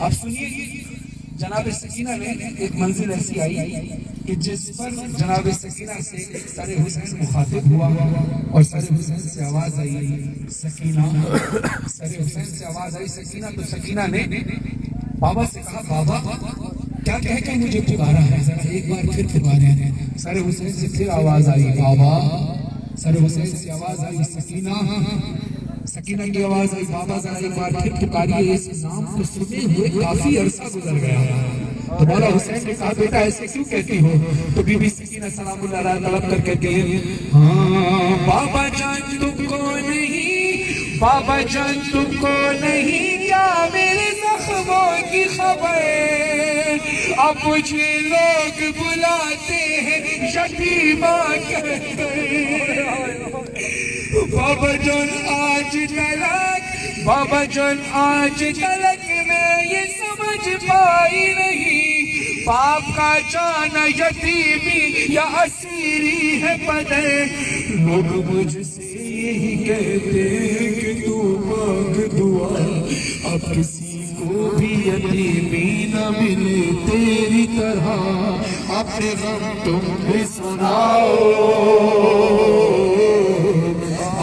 अब सुनिए जनाब सकीना ने एक मंजिल ऐसी आई कि जिस पर जनाब सकीना से सरे हुसैन मुखातिब हुआ और सरे हुसैन से आवाज आई सकीना सरे हुसैन से आवाज आई सकीना तो सकीना ने बाबा से कहा बाबा क्या कह के मुझे पुकारा है जरा एक बार फिर पुकारे हैं सरे हुसैन से फिर आवाज आई बाबा सर हुसैन से आवाज आई सकीना, सकीना की आवाज आई बाबा जरा एक बार फिर पुकारिए, इस नाम को सुने हुए काफी अरसा गुजर गया। तो मौला हुसैन ने कहा बेटा ऐसे क्यों कहती हो? तो बीबी सकीना सलामुल्लाह अलैहा तलब कर कहती है हाँ बाबा जान तुमको नहीं, बाबा जान तुमको नहीं क्या मेरे जख्मों की खबर, अब मुझे लोग बुलाते हैं यतीमा कहकर। बाबा जान आज तलक, बाबा जान आज तलक मैं ये समझ पाई नहीं, बाप का जाना यतीमी या असीरी है पदर। लोग मुझसे यही कहते हैं कि तू मांग दुआ, अब किसी को भी यतीमी न मिले तेरी तरह, अपने गम तुम भी सुनाओ,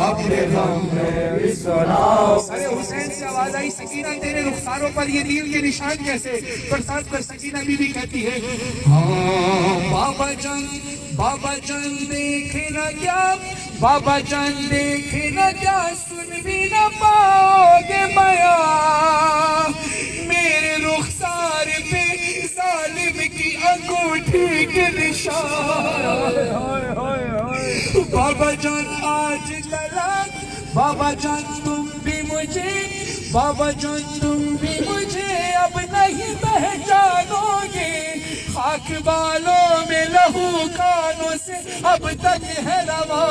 अपने गम में भी सुनाओ। सरे हुसैन से आवाज आई सकीना तेरे रुखसारों पर ये नील के निशान कैसे? बरसात पर सकीना बीबी कहती है हाँ बाबा जान, बाबा जान देखे न क्या, बाबा जान देखे न क्या सुन भी न पाओगे बयां, मेरे रुखसार पे जालिम की अंगूठी के निशान। बाबा जान आज तलक, बाबा जान तुम भी मुझे, बाबा जान तुम भी मुझे अब नहीं पहचानोगे, खाक बालों में लहू कानों से अब तक है रवा,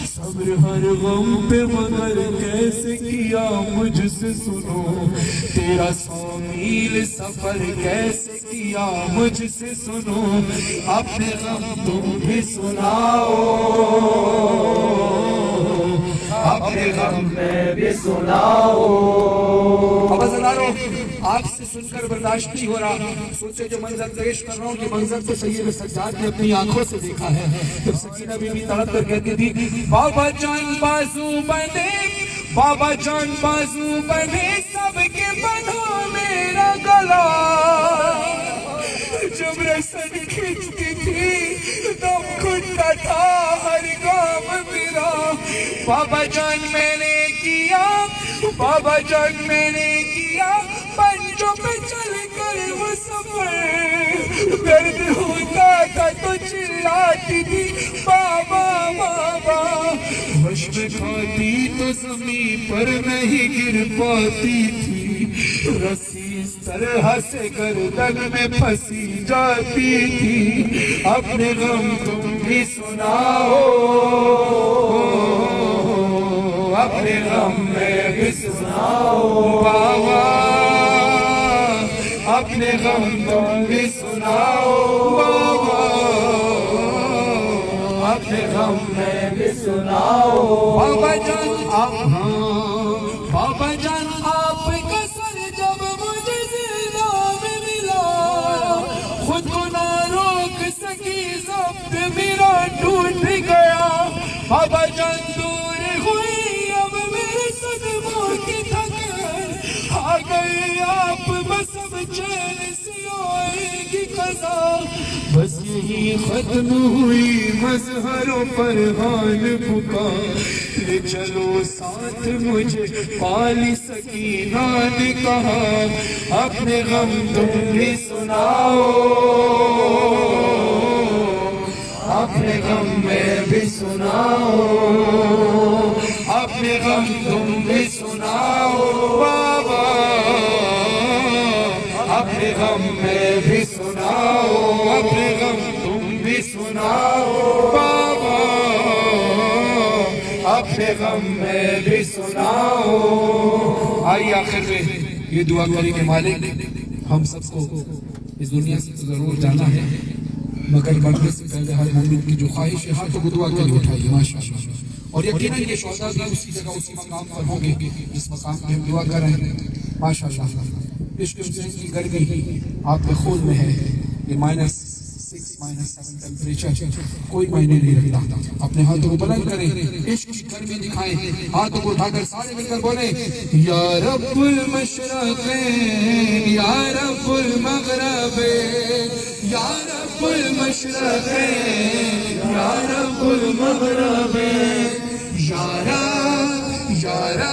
सब्र हर गम पे मगर कैसे किया मुझसे सुनो, तेरा 100 मील सफर कैसे किया मुझसे सुनो, अपने गम तुम भी सुनाओ, अपने गम में भी सुनाओ। आपसे सुनकर बर्दाश्त नहीं हो रहा, सोचे जो मंजर पेश कर रहा हूँ कि मंजर तो सैयद सज्जाद ने अपनी आंखों से देखा है। जब सकीना बीबी तड़प कर कहती थी बाबा जान बाजू बने, बाबा जान बाजू बने सबके बनो मेरा गला, जब रसन खींचती थी दम घुटता था हर गाम मेरा, बाबा जान मैंने किया, बाबा जान मैंने किया पंजों पे चल कर वो सफर, दर्द होता था तो चिल्लाती थी बाबा बाबा, होश में खाती तो ज़मीन पर नहीं गिर पाती थी, रस्सी इस तरह से गर्दन में फंसी जाती थी, अपने गम तुम भी सुनाओ, अपने गम में भी सुनाओ बाबा, अपने गम तुम भी सुनाओ बाबा, अपने गम में भी सुनाओ। बाबा जान आप, बाबा जान आपका सर जब मुझे जिंदा में मिला, खुद को ना रोक सकी ज़ब्त मेरा टूट गया, बाबा जान दूर हुई अब मेरे सदमों की थकान, आ गए आप बस अब चैन से आएगी कज़ा, बस यही खत्म हुई मजहरों पर हाल पुकार, ले चलो साथ मुझे पाली सकीना ने कहा, अपने गम तुम भी सुनाओ, अपने गम में भी सुनाओ, अपने गम तुम भी सुनाओ बाबा, अपने गम में भी सुनाओ, अपने गम तुम भी सुनाओ बाबा, अपने गम में भी सुनाओ। आइए आखिर में ये दुआ करें कि मालिक हम सबको इस दुनिया से तो जरूर जाना है, मगर मरने से पहले हर मोमिन की जो ख्वाहिश है हाथों को दुआ के लिए उठाइए माशाअल्लाह, और यकीनन ये शौदा भी उसी जगह उसी मकाम पर होंगे जिस मकाम पे हम दुआ कर रहे हैं माशाअल्लाह। इश्क हुसैन की गर्मी आपके खून में है, ये -6 -7 टेम्परेचर कोई मायने नहीं रखता। अपने हाथों को बुलंद करें, इश्क की गर्मी दिखाएं, हाथों को उठाकर सारे मिलकर बोले या रब्बुल मशरक़ैन या रब्बुल मग़रिबैन, या रब्बुल मशरक़ैन या रब्बुल मग़रिबैन, यारा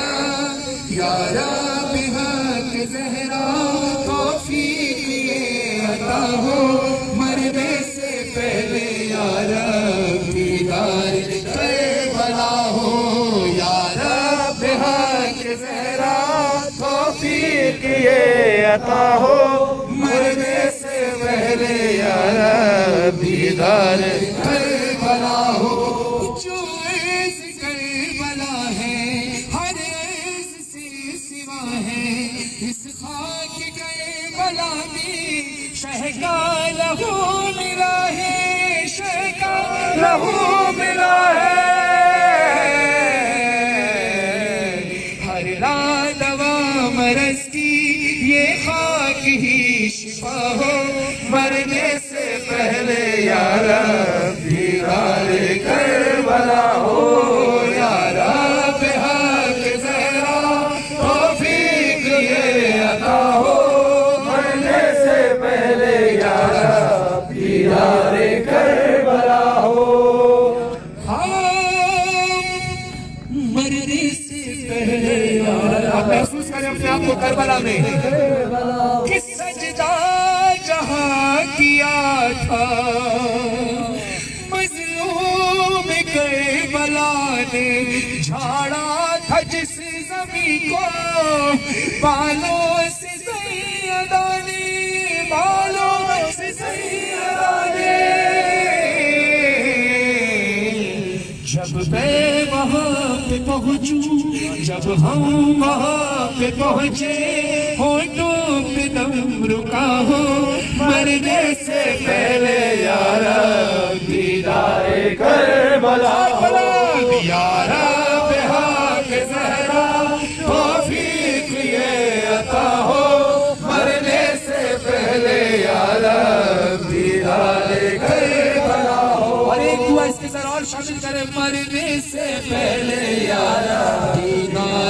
यारा बिहक ज़हरा तौफीक ये अता हो मरने से पहले यारा दीदार करबला हो यारा बिहक ज़हरा तौफीक ये अता हो मरने से पहले यारा दीदार करबला हो जो ऐस करबला है हर ऐस से सिवा है इस खाक करबला में शह का लहू मिला है शह का लहू मिला है हर लादवा मरस की ये खाक ही शिफा हो मरने से पहले यारा दीदार करबला हो यारा बिहक ज़हरा तौफीक ये अता हो मरने से पहले यारा दीदार करबला हो मरने से पहले यारा आप महसूस करें अपने आप को करबला में कि सजदा जहां किया था मज़लूम करबला ने झाड़ा था जिस ज़मीं को बालों से सैयदा ने बालों से सैयदा ने जब मैं वहां पे पहुंचूं जब हम वहां पे पहुंचे होठों पे दम रुका हो मरने से पहले यारा दीदार करबला हो यारा बिहक ज़हरा तौफीक ये अता हो मरने से पहले यारा दीदार करबला हो और एक दुआ इसके साथ और शामिल करें मरने से पहले यारा दीदार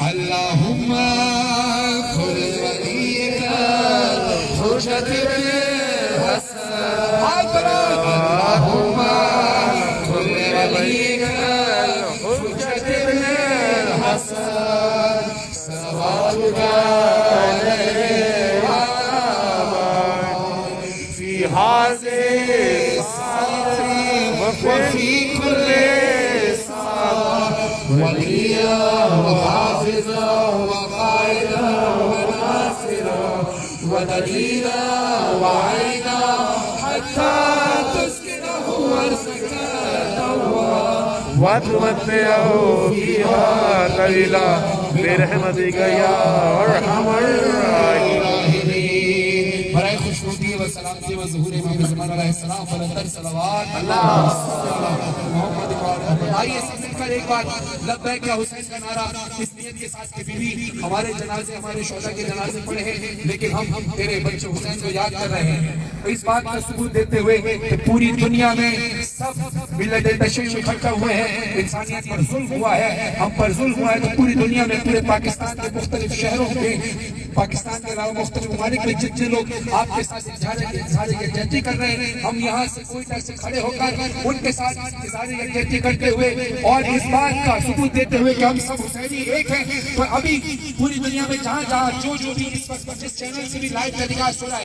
अल्लाहुम्मा खुल वलीका हुज्जत इब्न हसन अल्लाहुम्मा खुल वलीका हुज्जत इब्न हसन सवालुका फी हाज़िल वफ़ी कुल्ले वलिया वहाफिज़ा वक़ाइदा वनासिरा वदलीला वआइना हत्ता तुस्किनहु अर्ज़का वतुमत्तिअहु फ़ीहा तवीला बिरहमतिका या अरहमर राहिमीन बराए खुशनुदी व सलामती व ज़ुहूर इमाम ज़मान अलैहिस्सलाम पर अंदर सलवात अल्लाह मोहम्मद आइए सब मिलकर एक बार लब्बैक या हुसैन का नारा इस नियत के साथ कि बीवी हमारे जनाजे हमारे शोहदा के जनाजे पड़े हैं लेकिन हम तेरे बच्चे हुसैन को याद कर रहे हैं इस बात का सबूत देते हुए कि पूरी दुनिया में सब मिल्लत तशय्युअ इकट्ठा हुए हैं इंसानियत पर जुल्म हुआ है हम पर जुल्म हुआ है तो पूरी दुनिया में पूरे पाकिस्तान के मुख्तलिफ शहरों में पाकिस्तान के अलावा मुख्तलिफ ममालिक में जितने लोग आपके साथ इज़हार यकजहती कर रहे हैं हम यहाँ से कोयटा से खड़े होकर उनके साथ इज़हार यकजहती करते हुए और इस बात का सबूत देते हुए कि हम सब हुसैनी एक हैं तो अभी पूरी दुनिया में जहाँ जहाँ जो भी इस वक्त जिस चैनल से भी लाइव टेलीकास्ट हो रहा है